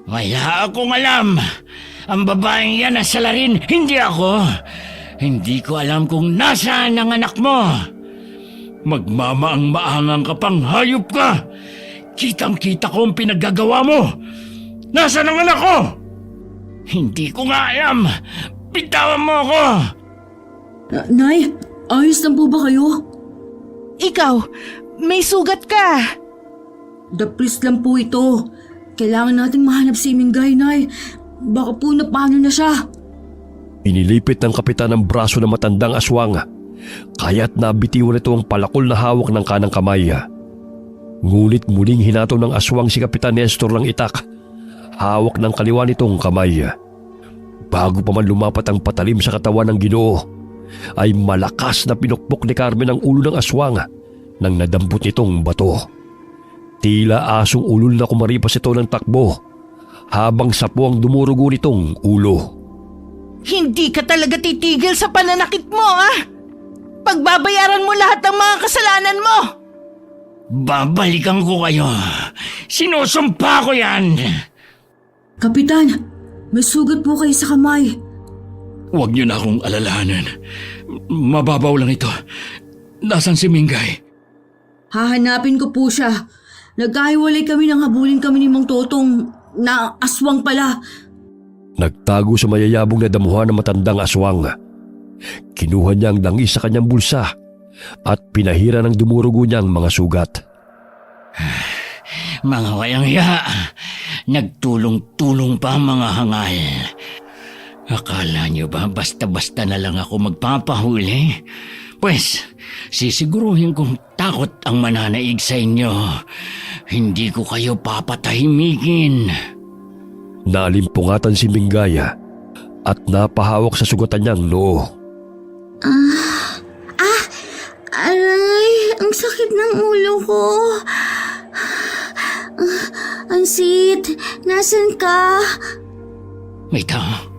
Wala akong alam. Ang babaeng yan nasa larin, hindi ako. Hindi ko alam kung nasaan ang anak mo. Magmamaang-maangang ka pang hayop ka. Kitang-kita ko ang pinaggagawa mo. Nasaan ang anak ko? Hindi ko nga alam. Bitawan mo ako. Nay, ayos lang po ba kayo? Ikaw, may sugat ka. Dapris lang po ito. Kailangan nating mahanap si Mingay, Nay. Baka po napano na siya. Inilipit ng kapitan ang braso ng matandang aswang, kaya't nabitiwan ito ang palakol na hawak ng kanang kamay. Ngunit muling hinato ng aswang si Kapitan Nestor ng itak, hawak ng kaliwa nitong kamay. Bago pa man lumapat ang patalim sa katawan ng Ginoo, ay malakas na pinukpok ni Carmen ang ulo ng aswang nang nadampot nitong bato. Tila asong ulol na kumaripas ito ng takbo, habang sapo ang dumurugo nitong ulo. Hindi ka talaga titigil sa pananakit mo, ah! Pagbabayaran mo lahat ng mga kasalanan mo! Babalikan ko kayo. Sinusumpa ko yan. Kapitan, may sugat po kayo sa kamay. Huwag niyo na akong alalahanin. Mababaw lang ito. Nasaan si Mingay? Hahanapin ko po siya. Nagkahiwalay kami nang habulin kami ni Mang Totong na aswang pala. Nagtago sa mayayabong na damuhan ng matandang aswang. Kinuha niya ang langis sa kanyang bulsa at pinahira ng dumurugo niyang mga sugat. Mga walang hiya, nagtulong-tulong pa ang mga hangal. Akala niyo ba basta-basta na lang ako magpapahuli? Pues, sisiguruhin kong takot ang mananaig sa inyo. Hindi ko kayo papatahimikin. Naalimpungatan si Mingaya at napahawak sa sugatan niyang noo. Aray, ang sakit ng ulo ko. Ansit, nasan ka? May tao.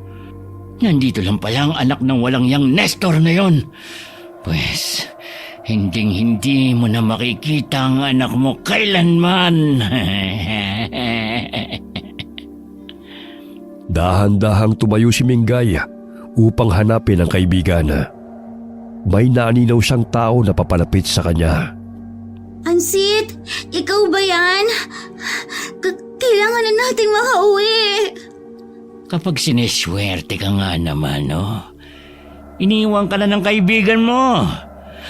Nandito lang pala ang anak ng walang yang Nestor na yon. Pues, hinding-hindi mo na makikita ang anak mo kailanman. Dahan-dahang tumayo si Mingaya upang hanapin ang kaibigan. May naninaw siyang tao na papalapit sa kanya. Ansit, ikaw ba yan? Kailangan na nating makauwi. Kapag sineswerte ka nga naman, no? Iniwan ka na ng kaibigan mo.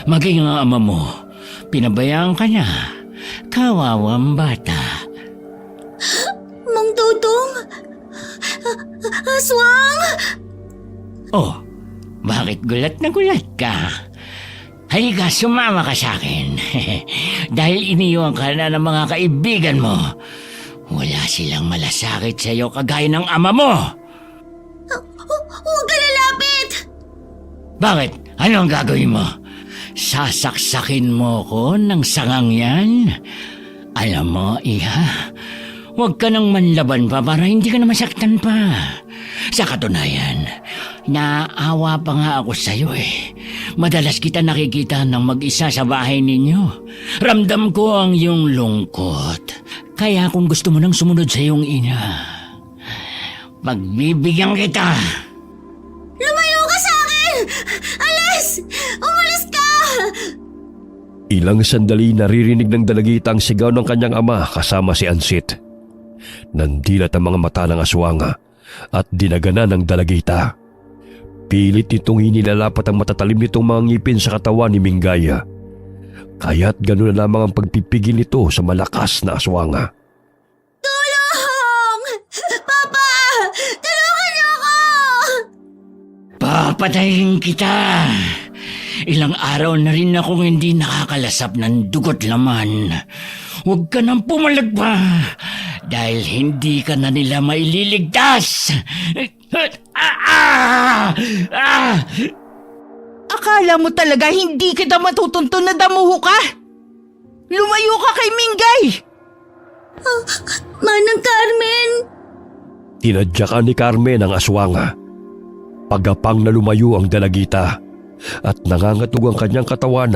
Maging ang ama mo, pinabayaan ka niya. Kawawang bata. Mang Tutong? Aswang? Oh, bakit gulat na gulat ka? Halika, sumama ka sa akin. Dahil iniwan ka na ng mga kaibigan mo. Wala silang malasakit sa iyo kagaya ng ama mo. Huwag ka lalapit! Bakit? Ano ang gagawin mo? Sasaksakin mo ko ng sangang yan? Alam mo, Iha, huwag ka nang manlaban pa para hindi ka na masaktan pa. Sa katunayan, naawa pa nga ako sa'yo eh. Madalas kita nakikita ng mag-isa sa bahay ninyo. Ramdam ko ang iyong lungkot. Kaya kung gusto mo nang sumunod sa iyong ina, pagbibigyan kita. Lumayo ka sa akin! Alis! Umalis ka! Ilang sandali naririnig ng dalagita ang sigaw ng kanyang ama kasama si Ansit. Nandilat ang mga mata ng aswang at dinaganan ng dalagita. Pilit nitong hinilalapat ang matatalim nitong mga ngipin sa katawan ni Mingaya. Kaya't gano'n na lamang ang pagpipigil nito sa malakas na aswang. Tulong! Papa! Tulungan niyo ako! Papatayin kita! Ilang araw na rin akong hindi nakakalasap ng dugot laman. Huwag ka nang pumalag pa dahil hindi ka na nila maililigtas. Akala mo talaga hindi kita matutuntun na damuho ka? Lumayo ka kay Mingay! Manang Carmen! Tinadyakan ni Carmen ang aswang. Pagapang na lumayo ang dalagita at nangangatog ang kanyang katawan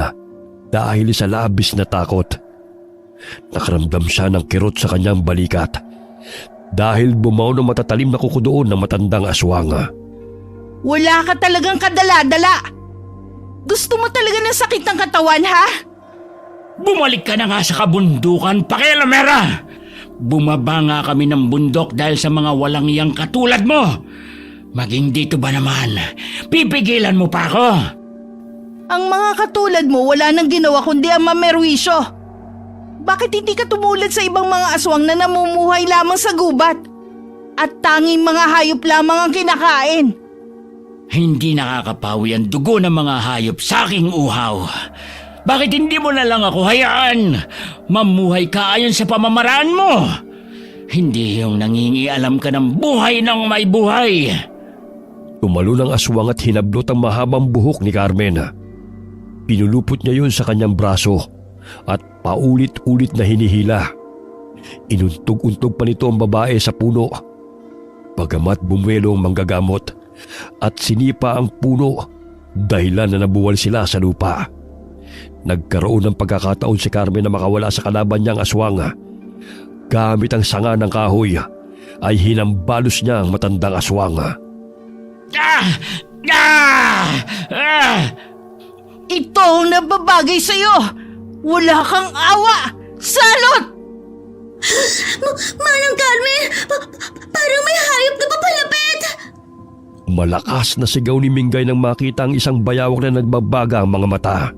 dahil sa labis na takot. Nakaramdam siya ng kirot sa kanyang balikat dahil bumaw ng matatalim na kuko doon ng matandang aswang. Wala ka talagang kadala-dala! Gusto mo talaga ng sakit ng katawan, ha? Bumalik ka na nga sa kabundukan, pakialamera! Bumaba nga kami ng bundok dahil sa mga walang iyang katulad mo. Maging dito ba naman, pipigilan mo pa ako? Ang mga katulad mo wala nang ginawa kundi ang mamerwisyo. Bakit hindi ka tumulad sa ibang mga aswang na namumuhay lamang sa gubat? At tanging mga hayop lamang ang kinakain. Hindi nakakapawi ang dugo ng mga hayop sa aking uhaw. Bakit hindi mo na lang ako hayaan? Mamuhay ka ayon sa pamamaraan mo. Hindi yung nangingialam ka ng buhay ng may buhay. Tumalo ng aswang at hinablot ang mahabang buhok ni Carmen. Pinulupot niya yun sa kanyang braso at paulit-ulit na hinihila. Inuntog-untog pa nito ang babae sa puno. Bagamat bumuelo ang manggagamot at sinipa ang puno, dahilan na nabuwal sila sa lupa. Nagkaroon ng pagkakataon si Carmen na makawala sa kalaban niyang aswang. Gamit ang sanga ng kahoy ay hinambalos niya ang matandang aswang. Ito ang nababagay sa'yo! Wala kang awa! Salot! Manang Carmen! Parang may hayop na papalapit! Malakas na sigaw ni Mingay nang makita ang isang bayawak na nagbabaga ang mga mata.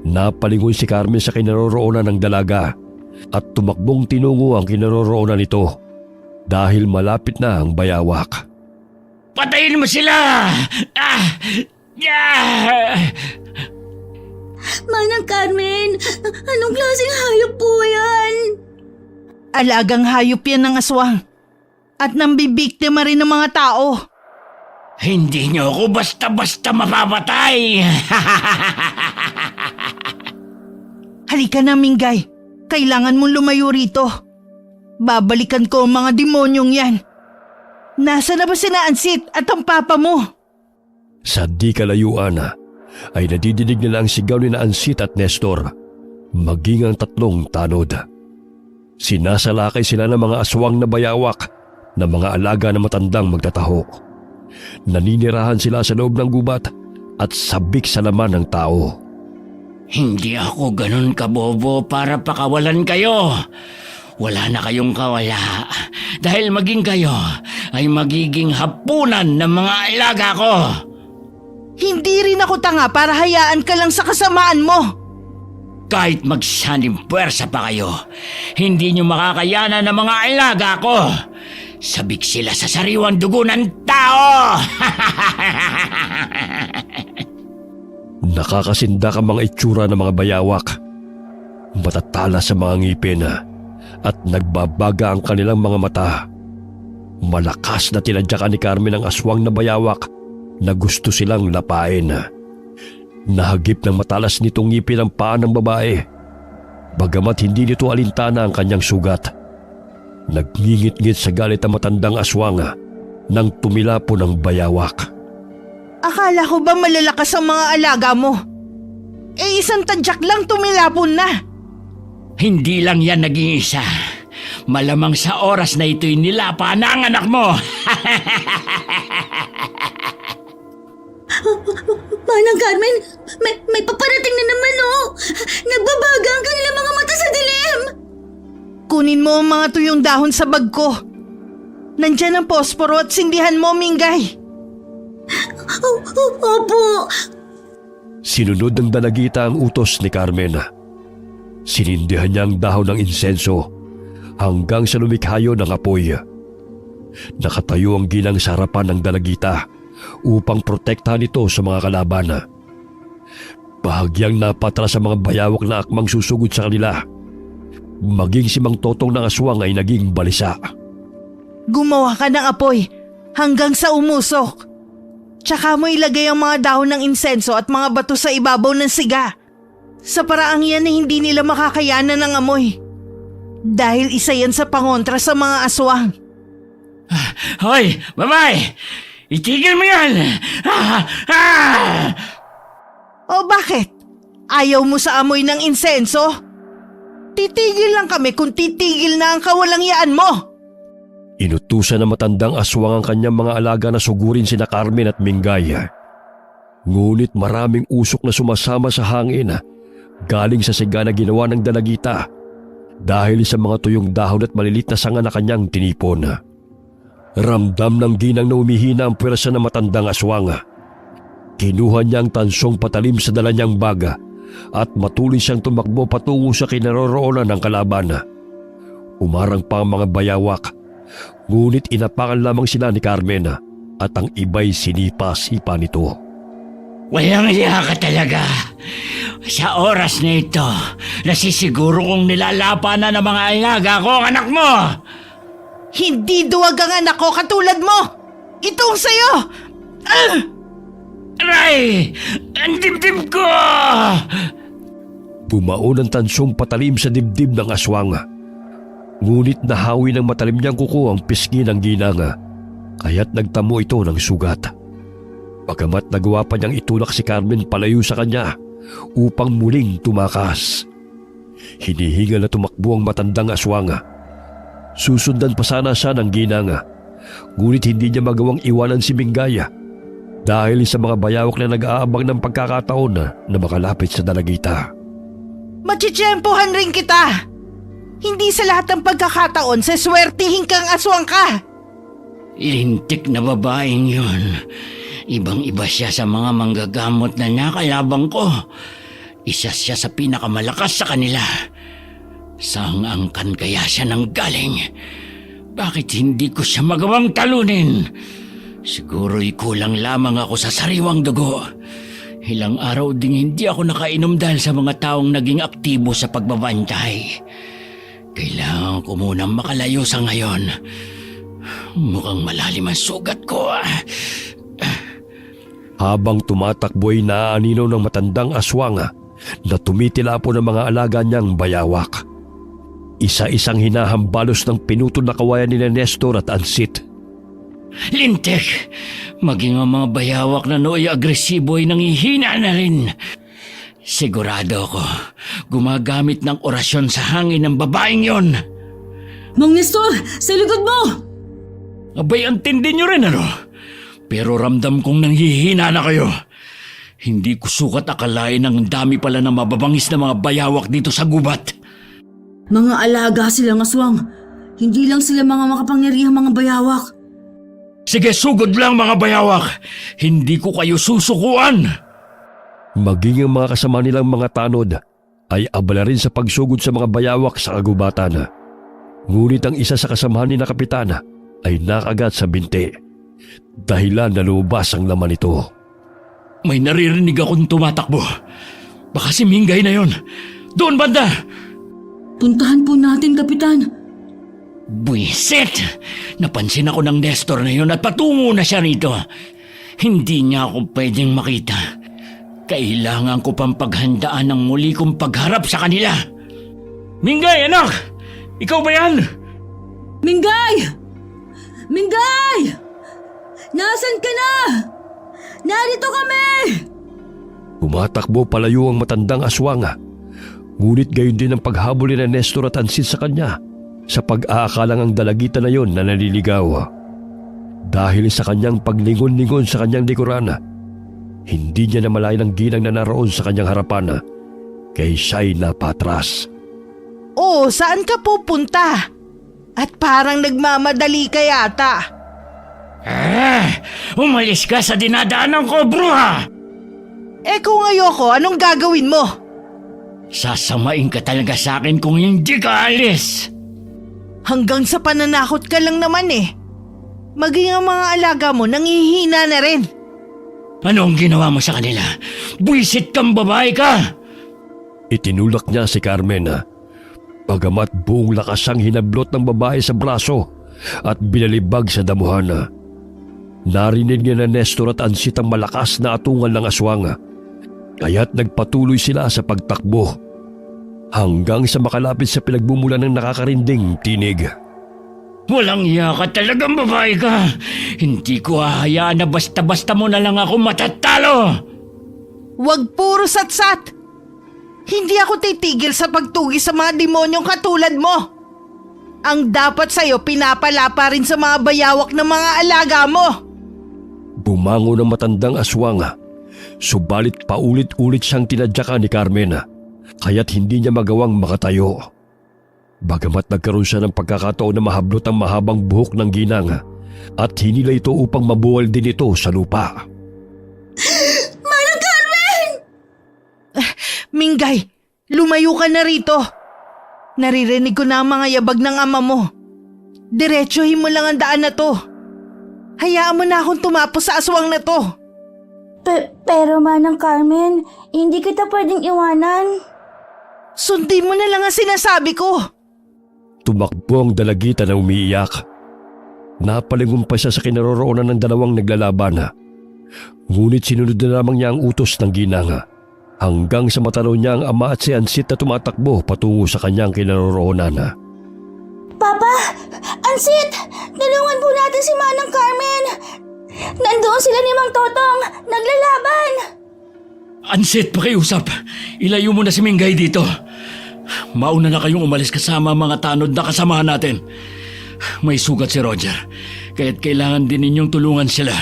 Napalingon si Carmen sa kinaroroonan ng dalaga at tumakbong tinungo ang kinaroroonan nito dahil malapit na ang bayawak. Patayin mo sila! Manang Carmen, anong klaseng hayop po yan? Alagang hayop yan ng aswang. At nambibiktima rin ng mga tao. Hindi niyo ako basta-basta mapapatay! Halika na, Mingay. Kailangan mong lumayo rito. Babalikan ko ang mga demonyong yan. Nasa na ba sina Ansit at ang papa mo? Sa di kalayuan ay nadidinig nila ang sigaw ni Ansit at Nestor, maging ang tatlong tanod. Sinasalakay sila ng mga aswang na bayawak na mga alaga na matandang magtataho. Naninirahan sila sa loob ng gubat at sabik sa laman ng tao. Hindi ako ganun kabobo para pakawalan kayo. Wala na kayong kawala dahil maging kayo ay magiging hapunan ng mga alaga ko. Hindi rin ako tanga para hayaan ka lang sa kasamaan mo. Kahit magsanim puwersa pa kayo, hindi nyo makakayanan ng mga alaga ko. Sabik sila sa sariwang dugo ng tao. Nakakasindak ang mga itsura ng mga bayawak. Matatala sa mga ngipin at nagbabaga ang kanilang mga mata. Malakas na tinadyakan ni Carmen ang aswang na bayawak na gusto silang lapain. Nahagip ng matalas nitong ngipin ang paa ng babae. Bagamat hindi nito alintana ang kanyang sugat. Nagngingit-ngit sa galit ang matandang aswang nang tumilapo ng bayawak. Akala ko ba malalakas ang mga alaga mo? Isang tadyak lang tumilapon na. Hindi lang yan naging isa. Malamang sa oras na ito'y nilapa na ang anak mo. Manang Carmen, may paparating na naman oh! Nagbabaga ang kanilang mga mata sa dilim! Kunin mo ang mga tuyong dahon sa bag ko. Nandyan ang posporo at sindihan mo, Mingay. Opo! Sinunod ng dalagita ang utos ni Carmen. Sinindihan niya ang dahon ng insenso hanggang sa lumikhayo ng apoy. Nakatayo ang ginang sa harapan ng dalagita upang protektahan ito sa mga kalaban. Bahagyang napatras sa mga bayawak na akmang susugod sa kanila. Maging si Mang Totong ng aswang ay naging balisa. Gumawa ka ng apoy hanggang sa umusok. Tsaka mo ilagay ang mga dahon ng insenso at mga bato sa ibabaw ng siga. Sa paraang yan na hindi nila makakayanan ng amoy. Dahil isa yan sa pangontra sa mga aswang. Hoy, babae! Itigil mo yan! O bakit? Ayaw mo sa amoy ng insenso? Titigil lang kami kung titigil na ang kawalangyaan mo. Inutusan na matandang aswang ang kanyang mga alaga na sugurin sina Carmen at Mingay. Ngunit maraming usok na sumasama sa hangin galing sa siga na ginawa ng dalagita dahil sa mga tuyong dahon at malilit na sanga na kanyang tinipon. Ramdam ng ginang na umihina ang pwersa ng matandang aswang. Kinuha niya ang tansong patalim sa dala niyang baga at matuloy siyang tumakbo patungo sa kinaroroonan ng kalaban. Umarang pa ang mga bayawak, ngunit inapakan lamang sila ni Carmen at ang iba'y sinipa-sipa nito. Walang iya ka talaga. Sa oras na ito, nasisiguro kong nilalapa na ng mga alaga ko ang anak mo. Hindi duwag ang anak ko katulad mo! Itong sa'yo! Aray! Ang dibdib ko! Bumaon ang tansong patalim sa dibdib ng aswang. Ngunit nahawi ng matalim niyang kuko ang pisngi ng ginang, kaya't nagtamo ito ng sugat. Bagamat nagawa pa niyang itulak si Carmen palayo sa kanya upang muling tumakas. Hinihingal na tumakbo ang matandang aswang. Susundan pa sana siya ng ginang, ngunit hindi niya magawang iwanan si Mingay dahil sa mga bayawak na nag-aabang ng pagkakataon na makalapit sa dalagita. Matsitsyempohan rin kita! Hindi sa lahat ng pagkakataon seswertihin kang aswang ka! Lintik na babaeng yun. Ibang-iba siya sa mga manggagamot na nakalabang ko. Isa siya sa pinakamalakas sa kanila. Saan angkan kaya siya nanggaling? Bakit hindi ko siya magawang talunin? Siguro'y kulang lamang ako sa sariwang dugo. Ilang araw ding hindi ako nakainom dahil sa mga taong naging aktibo sa pagbabantay. Kailangan ko munang makalayo sa ngayon. Mukhang malalim ang sugat ko. Habang tumatakbo ay naaaninaw ng matandang aswang na tumitila po ng mga alaga niyang bayawak. Isa-isang hinahambalos ng pinutol na kawayan ni Nestor at Ansit. Lintik! Maging ang mga bayawak na nooy agresibo ay nangihina na rin. Sigurado ako, gumagamit ng orasyon sa hangin ng babaeng yon. Mang Nestor, sa likod mo! Abay, antindi nyo rin ano? Pero ramdam kong nanghihina na kayo. Hindi ko sukat akalain ang dami pala ng mababangis na mga bayawak dito sa gubat. Mga alaga silang aswang. Hindi lang sila mga makapangyarihang mga bayawak. Sige, sugod lang mga bayawak. Hindi ko kayo susukuan. Maging ang mga kasama nilang mga tanod ay abala rin sa pagsugod sa mga bayawak sa kagubatan. Ngunit ang isa sa kasamahan ni na kapitan ay nakagat sa binti. Dahilan na lumabas ang laman nito. May naririnig akong tumatakbo. Baka si Mingay na yon. Doon banda! Puntahan po natin, Kapitan. Buisit! Napansin ako ng Nestor na yun at patungo na siya rito. Hindi niya ako pwedeng makita. Kailangan ko pang paghandaan ng muli kong pagharap sa kanila. Mingay, anak! Ikaw ba yan? Mingay! Mingay! Nasaan ka na? Narito kami! Tumatakbo palayo ang matandang aswang. Ngunit gayon din ang paghabol ni Nestor at Ansit sa kanya sa pag-aakalang ang dalagitan na yon na naliligaw. Dahil sa kanyang paglingon-lingon sa kanyang likuran, hindi niya namalayan ang ginang na naroon sa kanyang harapan kay siya'y napatras. Oh, saan ka pupunta? At parang nagmamadali ka yata. Umalis ka sa dinadaanan ko, bruha! Eh kung ayoko, anong gagawin mo? Sasamain ka talaga sa akin kung hindi ka alis. Hanggang sa pananakot ka lang naman eh. Maging ang mga alaga mo nangihina na rin. Anong ginawa mo sa kanila? Buisit kang babae ka! Itinulak niya si Carmen. Bagamat buong lakas ang hinablot ng babae sa braso at binalibag sa damuhan. Narinig niya na Nestor at Ansit ang malakas na atungal ng aswang. Kaya't nagpatuloy sila sa pagtakbo hanggang sa makalapit sa pinagmumulan ng nakakarinding tinig. Walang iya ka talagang babae ka. Hindi ko hahayaan na basta-basta mo na lang ako matatalo. Huwag puro satsat. Hindi ako titigil sa pagtugi sa mga demonyong katulad mo. Ang dapat sa'yo pinapala pa rin sa mga bayawak ng mga alaga mo. Bumangon ang matandang aswang. Subalit paulit-ulit siyang tinadyakan ni Carmen, kaya't hindi niya magawang makatayo. Bagamat nagkaroon siya ng pagkakataon na mahablot ang mahabang buhok ng ginang at hinila ito upang mabuwal din ito sa lupa. Manang Carmen! Mingay, lumayo ka na rito. Naririnig ko na ang mga yabag ng ama mo. Diretsuhin mo lang ang daan na to. Hayaan mo na akong tumapos sa aswang na to. Pero Manang Carmen, hindi kita pwedeng iwanan. Sundin mo na lang ang sinasabi ko. Tumakbo ang dalagita na umiiyak. Napalingon pa siya sa kinaroroonan ng dalawang naglalaban. Ngunit sinunod na lamang niya ang utos ng ginang hanggang sa matanaw niya ang ama at si Ansit na tumatakbo patungo sa kanyang kinaroroonan. Papa! Ansit! Tulungan po natin si Manang Carmen! Nandoon sila ni Mang Totong! Naglalaban! Ansit, pakiusap. Ilayo mo na si Mingay dito. Mauna na kayong umalis kasama ang mga tanod na kasamahan natin. May sugat si Roger, kaya't kailangan din ninyong tulungan sila.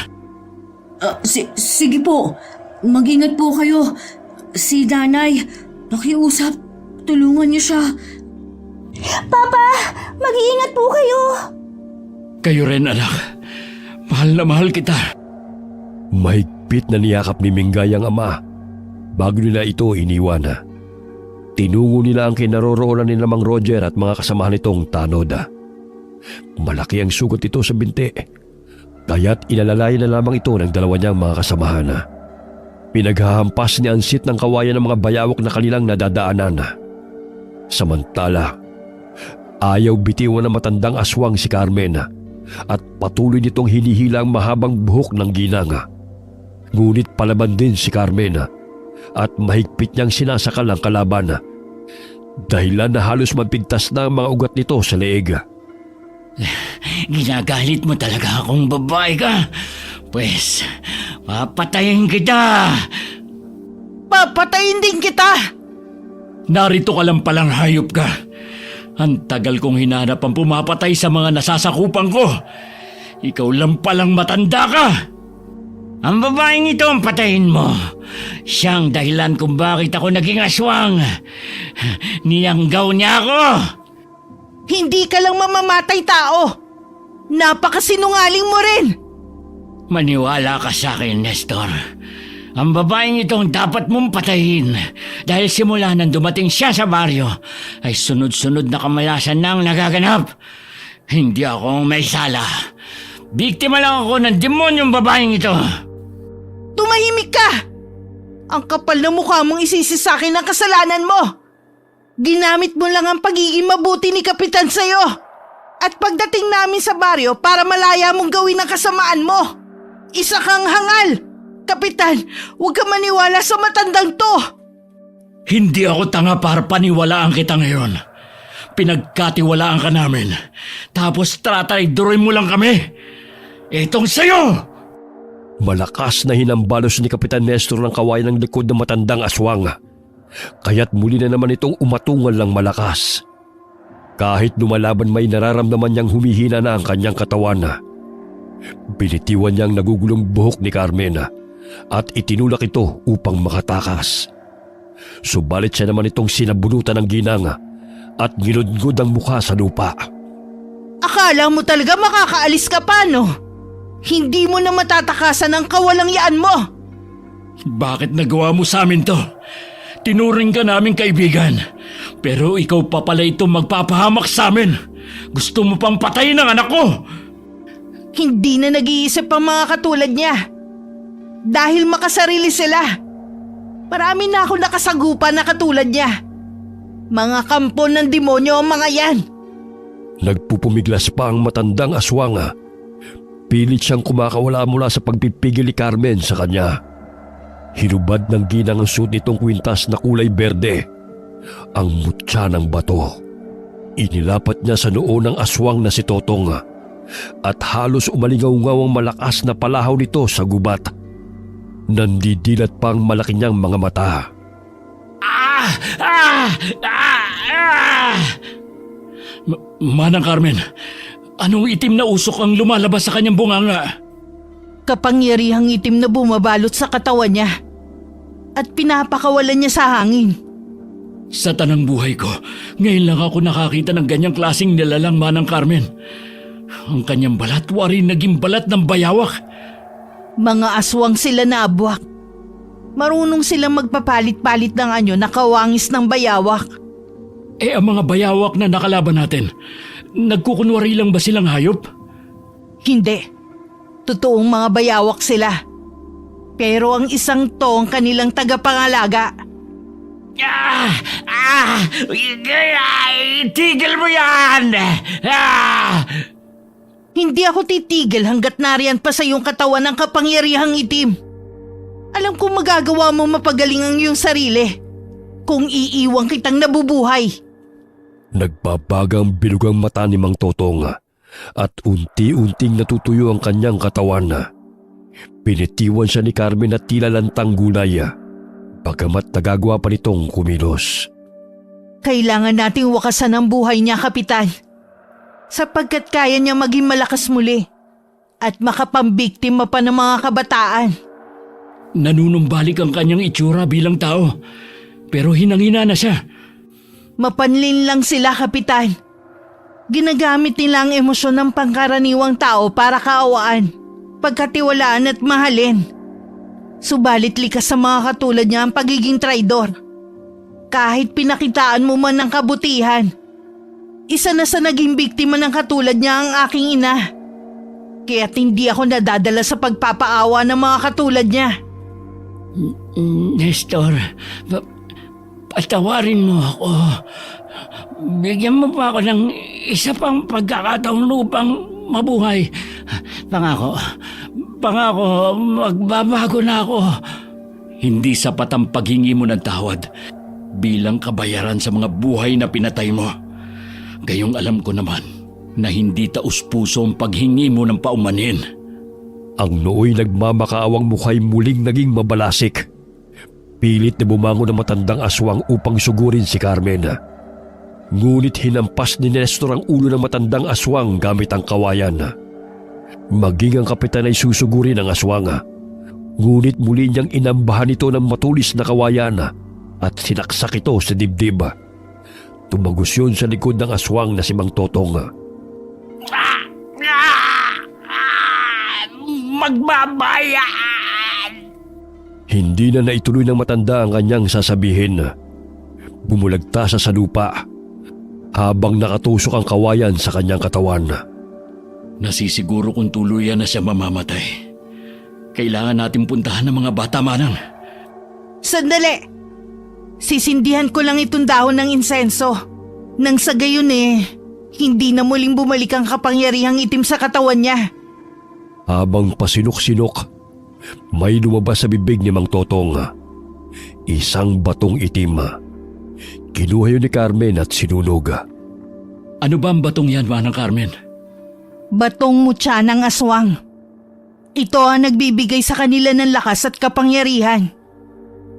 Sige po. Mag-ingat po kayo. Si Danay, nakiusap. Tulungan niyo siya. Papa! Mag-iingat po kayo! Kayo rin, anak. Mahal na mahal kita. Mahigpit na niyakap ni Mingay ang ama bago nila ito iniwan. Tinungo nila ang kinaroroonan ni Mang Roger at mga kasamahan nitong tanod. Malaki ang sugat ito sa binti, kaya't inalalay na lamang ito ng dalawa niyang mga kasamahan. Pinaghahampas ni Ansit ng kawayan ng mga bayawak na kanilang nadadaanan. Samantala, ayaw bitiwan ng matandang aswang si Carmen at patuloy nitong hinihila ang mahabang buhok ng ginang. Ngunit palaban din si Carmen at mahigpit niyang sinasakal ang kalaban, dahilan na halos mapigtas na ang mga ugat nito sa leeg. Ginagalit mo talaga akong babae ka. Pwes, papatayin kita. Papatayin din kita! Narito ka lang palang hayop ka. Ang tagal kong hinanap ang pumapatay sa mga nasasakupan ko. Ikaw lang palang matanda ka. Ang babaeng ito ang patayin mo. Siyang dahilan kung bakit ako naging aswang. Niyanggaw niya ako. Hindi ka lang mamamatay tao! Napakasinungaling mo rin! Maniwala ka sa akin, Nestor. Ang babaeng itong dapat mong patayin dahil simula nang dumating siya sa baryo ay sunod-sunod na kamalasan nang nagaganap. Hindi ako may sala. Biktima lang ako ng demonyong babaeng ito. Tumahimik ka! Ang kapal na mukha mong isisi sa akin ang kasalanan mo! Ginamit mo lang ang pagiging mabuti ni Kapitan sa'yo. At pagdating namin sa baryo para malaya mong gawin ang kasamaan mo. Isa kang hangal! Kapitan, huwag ka maniwala sa matandang to! Hindi ako tanga para paniwalaan kita ngayon. Pinagkatiwalaan ka namin. Tapos tatalay-duroy mo lang kami. Itong sayo! Malakas na hinambalos ni Kapitan Nestor ng kawayan ng likod ng matandang aswang. Kaya't muli na naman itong umatungal ng malakas. Kahit lumalaban may nararamdaman niyang humihina na ang kanyang katawan. Binitiwan niyang nagugulong buhok ni Carmen at itinulak ito upang makatakas. Subalit siya naman itong sinabunutan ng ginang at ginudgod ang mukha sa lupa. Akala mo talaga makakaalis ka pa, no? Hindi mo na matatakasan ang kawalangyaan mo! Bakit nagawa mo sa amin to? Tinuring ka naming kaibigan. Pero ikaw pa pala itong magpapahamak sa amin. Gusto mo pang patayin ang anak ko. Hindi na nag-iisip ang mga katulad niya. Dahil makasarili sila. Marami na ako nakasagupan na katulad niya. Mga kampon ng demonyo ang mga yan. Nagpupumiglas pa ang matandang aswang. Pilit siyang kumakawala mula sa pagpipigil ni Carmen sa kanya. Hinubad ng ginang ang suot nitong kwintas na kulay berde. Ang mutya ng bato. Inilapat niya sa noo ng aswang na si Totong at halos umalingaw-ngaw ang malakas na palahaw nito sa gubat. Nandidilat pa ang malaki niyang mga mata. Manang Carmen, anong itim na usok ang lumalabas sa kanyang bunganga? Kapangyarihang itim na bumabalot sa katawan niya at pinapakawalan niya sa hangin. Sa tanang buhay ko, ngayon lang ako nakakita ng ganyang klaseng nilalang, Manang Carmen. Ang kanyang balat, wari naging balat ng bayawak. Mga aswang sila na abwak. Marunong silang magpapalit-palit ng anyo na kawangis ng bayawak. Eh ang mga bayawak na nakalaban natin, nagkukunwari lang ba silang hayop? Hindi. Totoong mga bayawak sila. Pero ang isang to ang kanilang tagapangalaga. Tigil mo yan! Hindi ako titigil hanggat nariyan pa sa iyong katawan ang kapangyarihang itim. Alam kong magagawa mo mapagaling ang iyong sarili kung iiwang kitang nabubuhay. Nagbabagang bilugang mata ni Mang Totong at unti-unting natutuyo ang kanyang katawan. Pinitiwan siya ni Carmen at tila lantang gulay, bagamat nagagawa pa nitong kumilos. Kailangan nating wakasan ang buhay niya, Kapitan. Sapagkat kaya niya maging malakas muli at makapambiktima pa ng mga kabataan. Nanunumbalik ang kanyang itsura bilang tao, pero hinangina na siya. Mapanlin lang sila, Kapitan. Ginagamit nila ang emosyon ng pangkaraniwang tao para kaawaan. pagkatiwalaan at mahalin. Subalit likas sa mga katulad niya ang pagiging traidor. Kahit pinakitaan mo man ng kabutihan, isa na sa naging biktima ng katulad niya ang aking ina. Kaya't hindi ako nadadala sa pagpapaawa ng mga katulad niya. Nestor, patawarin mo ako. Bigyan mo pa ako ng isa pang pagkakataong lupang mabuhay. Pangako, magbabago na ako. Hindi sapat ang paghingi mo ng tawad bilang kabayaran sa mga buhay na pinatay mo. Gayong alam ko naman na hindi taus-puso ang paghingi mo ng paumanhin. Ang nooy nagmamakaawang mukha'y muling naging mabalasik. Pilit na bumangon ng matandang aswang upang sugurin si Carmen. Ngunit hinampas ni Nestor ang ulo ng matandang aswang gamit ang kawayan. Maging ang kapitan ay susugurin ang aswang. Ngunit muli niyang inambahan ito ng matulis na kawayan at sinaksak ito sa dibdib. Tumagos yun sa likod ng aswang na si Mang Totong. Magbabayan! Hindi na naituloy ng matanda ang kanyang sasabihin. Bumulagta siya sa lupa habang nakatusok ang kawayan sa kanyang katawan. Nasisiguro kung tuluyan na siya mamamatay. Kailangan natin puntahan ng mga bata, Manang. Sandali! Sisindihan ko lang itong dahon ng insenso. Nang sa gayon hindi na muling bumalik ang kapangyarihang itim sa katawan niya. Habang pasinok-sinok, may lumabas sa bibig ni Mang Totong. Isang batong itim. Kinuha yun ni Carmen at sinunog. Ano ba ang batong yan, Manang Carmen? Batong mutya ng aswang. Ito ang nagbibigay sa kanila ng lakas at kapangyarihan.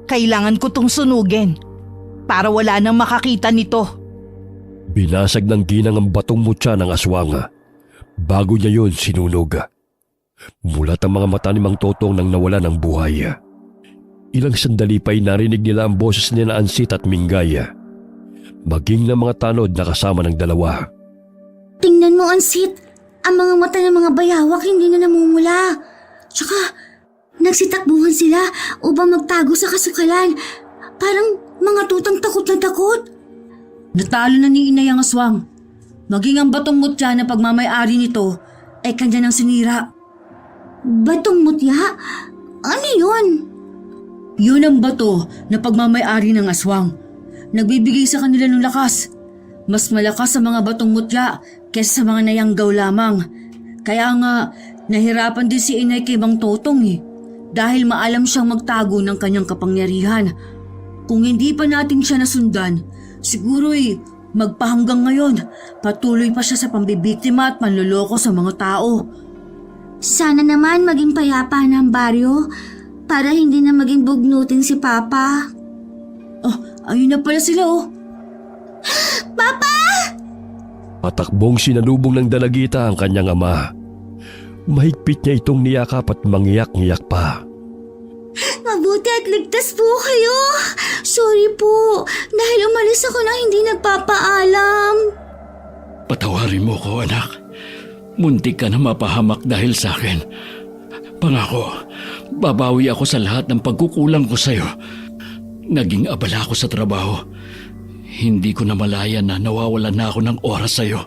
Kailangan ko tong sunugin para wala nang makakita nito. Binasag ng ginang ang batong mutya ng aswang. Bago niya yun sinunog. Mulat ang mga mata ni Mang Totong nang nawala ng buhay. Ilang sandali pa'y narinig nila ang boses ni Ansit at Mingay. Maging ng mga tanod na kasama ng dalawa. Tingnan mo, Ansit. Ang mga mata ng mga bayawak hindi na namumula. Tsaka, nagsitakbuhan sila upang magtago sa kasukalan. Parang mga tutang takot na takot. Natalo na ni Inay ang aswang. Maging ang batong mutya na pagmamay-ari nito ay kanya nang sinira. Batong mutya? Ano yun? Yun ang bato na pagmamay-ari ng aswang. Nagbibigay sa kanila ng lakas. Mas malakas sa mga batong mutya kaysa sa mga nayanggaw lamang. Kaya nga, nahirapan din si Inay kay Mang Totong dahil maalam siyang magtago ng kanyang kapangyarihan. Kung hindi pa natin siya nasundan, siguro magpahanggang ngayon, patuloy pa siya sa pambibiktima at panloloko sa mga tao. Sana naman maging payapa na ang baryo para hindi na maging bugnutin si Papa. Oh, ayun na pala sila Papa! Patakbong sinalubong ng dalagita ang kanyang ama. Mahigpit niya itong niyakap at mangiyak-ngiyak pa. Mabuti at ligtas po kayo. Sorry po, dahil umalis ako na hindi nagpapaalam. Patawarin mo ko, anak. Muntik ka na mapahamak dahil sa akin. Pangako, babawi ako sa lahat ng pagkukulang ko sa'yo. Naging abala ako sa trabaho. Hindi ko na malaya na nawawalan na ako ng oras sa'yo.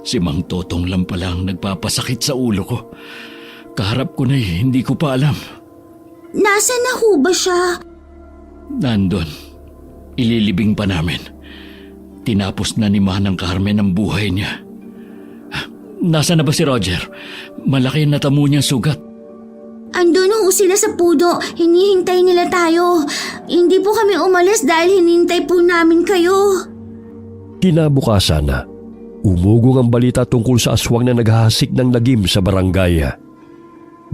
Si Mang Totong lang palang nagpapasakit sa ulo ko. Kaharap ko na hindi ko pa alam. Nasaan na ho ba siya? Nandun. Ililibing pa namin. Tinapos na ni Manang Carmen ang buhay niya. Nasaan na ba si Roger? Malaki na tamo niyang sugat. Andun ho sila sa pudo. Hinihintay nila tayo. Hindi po kami umalis dahil hinihintay po namin kayo. Kinabukasan, umugong ang balita tungkol sa aswang na naghahasik ng lagim sa barangay.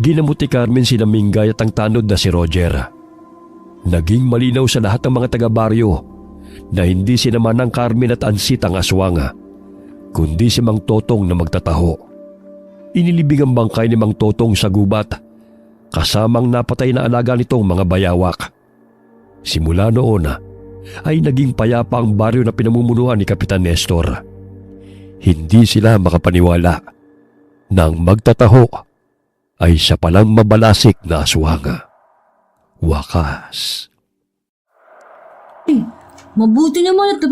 Ginamot ni Carmen sina Mingay at ang tanod na si Roger. Naging malinaw sa lahat ng mga taga-baryo na hindi sina Manang Carmen at Ansit ang aswang, kundi si Mang Totong na magtataho. Inilibing ang bangkay ni Mang Totong sa gubat, kasamang napatay na alaga nitong mga bayawak. Simula noon ay naging payapa ang baryo na pinamumunuan ni Kapitan Nestor. Hindi sila makapaniwala Nang magtataho, ay siya palang mabalasik na aswang. Wakas. Mabuti naman at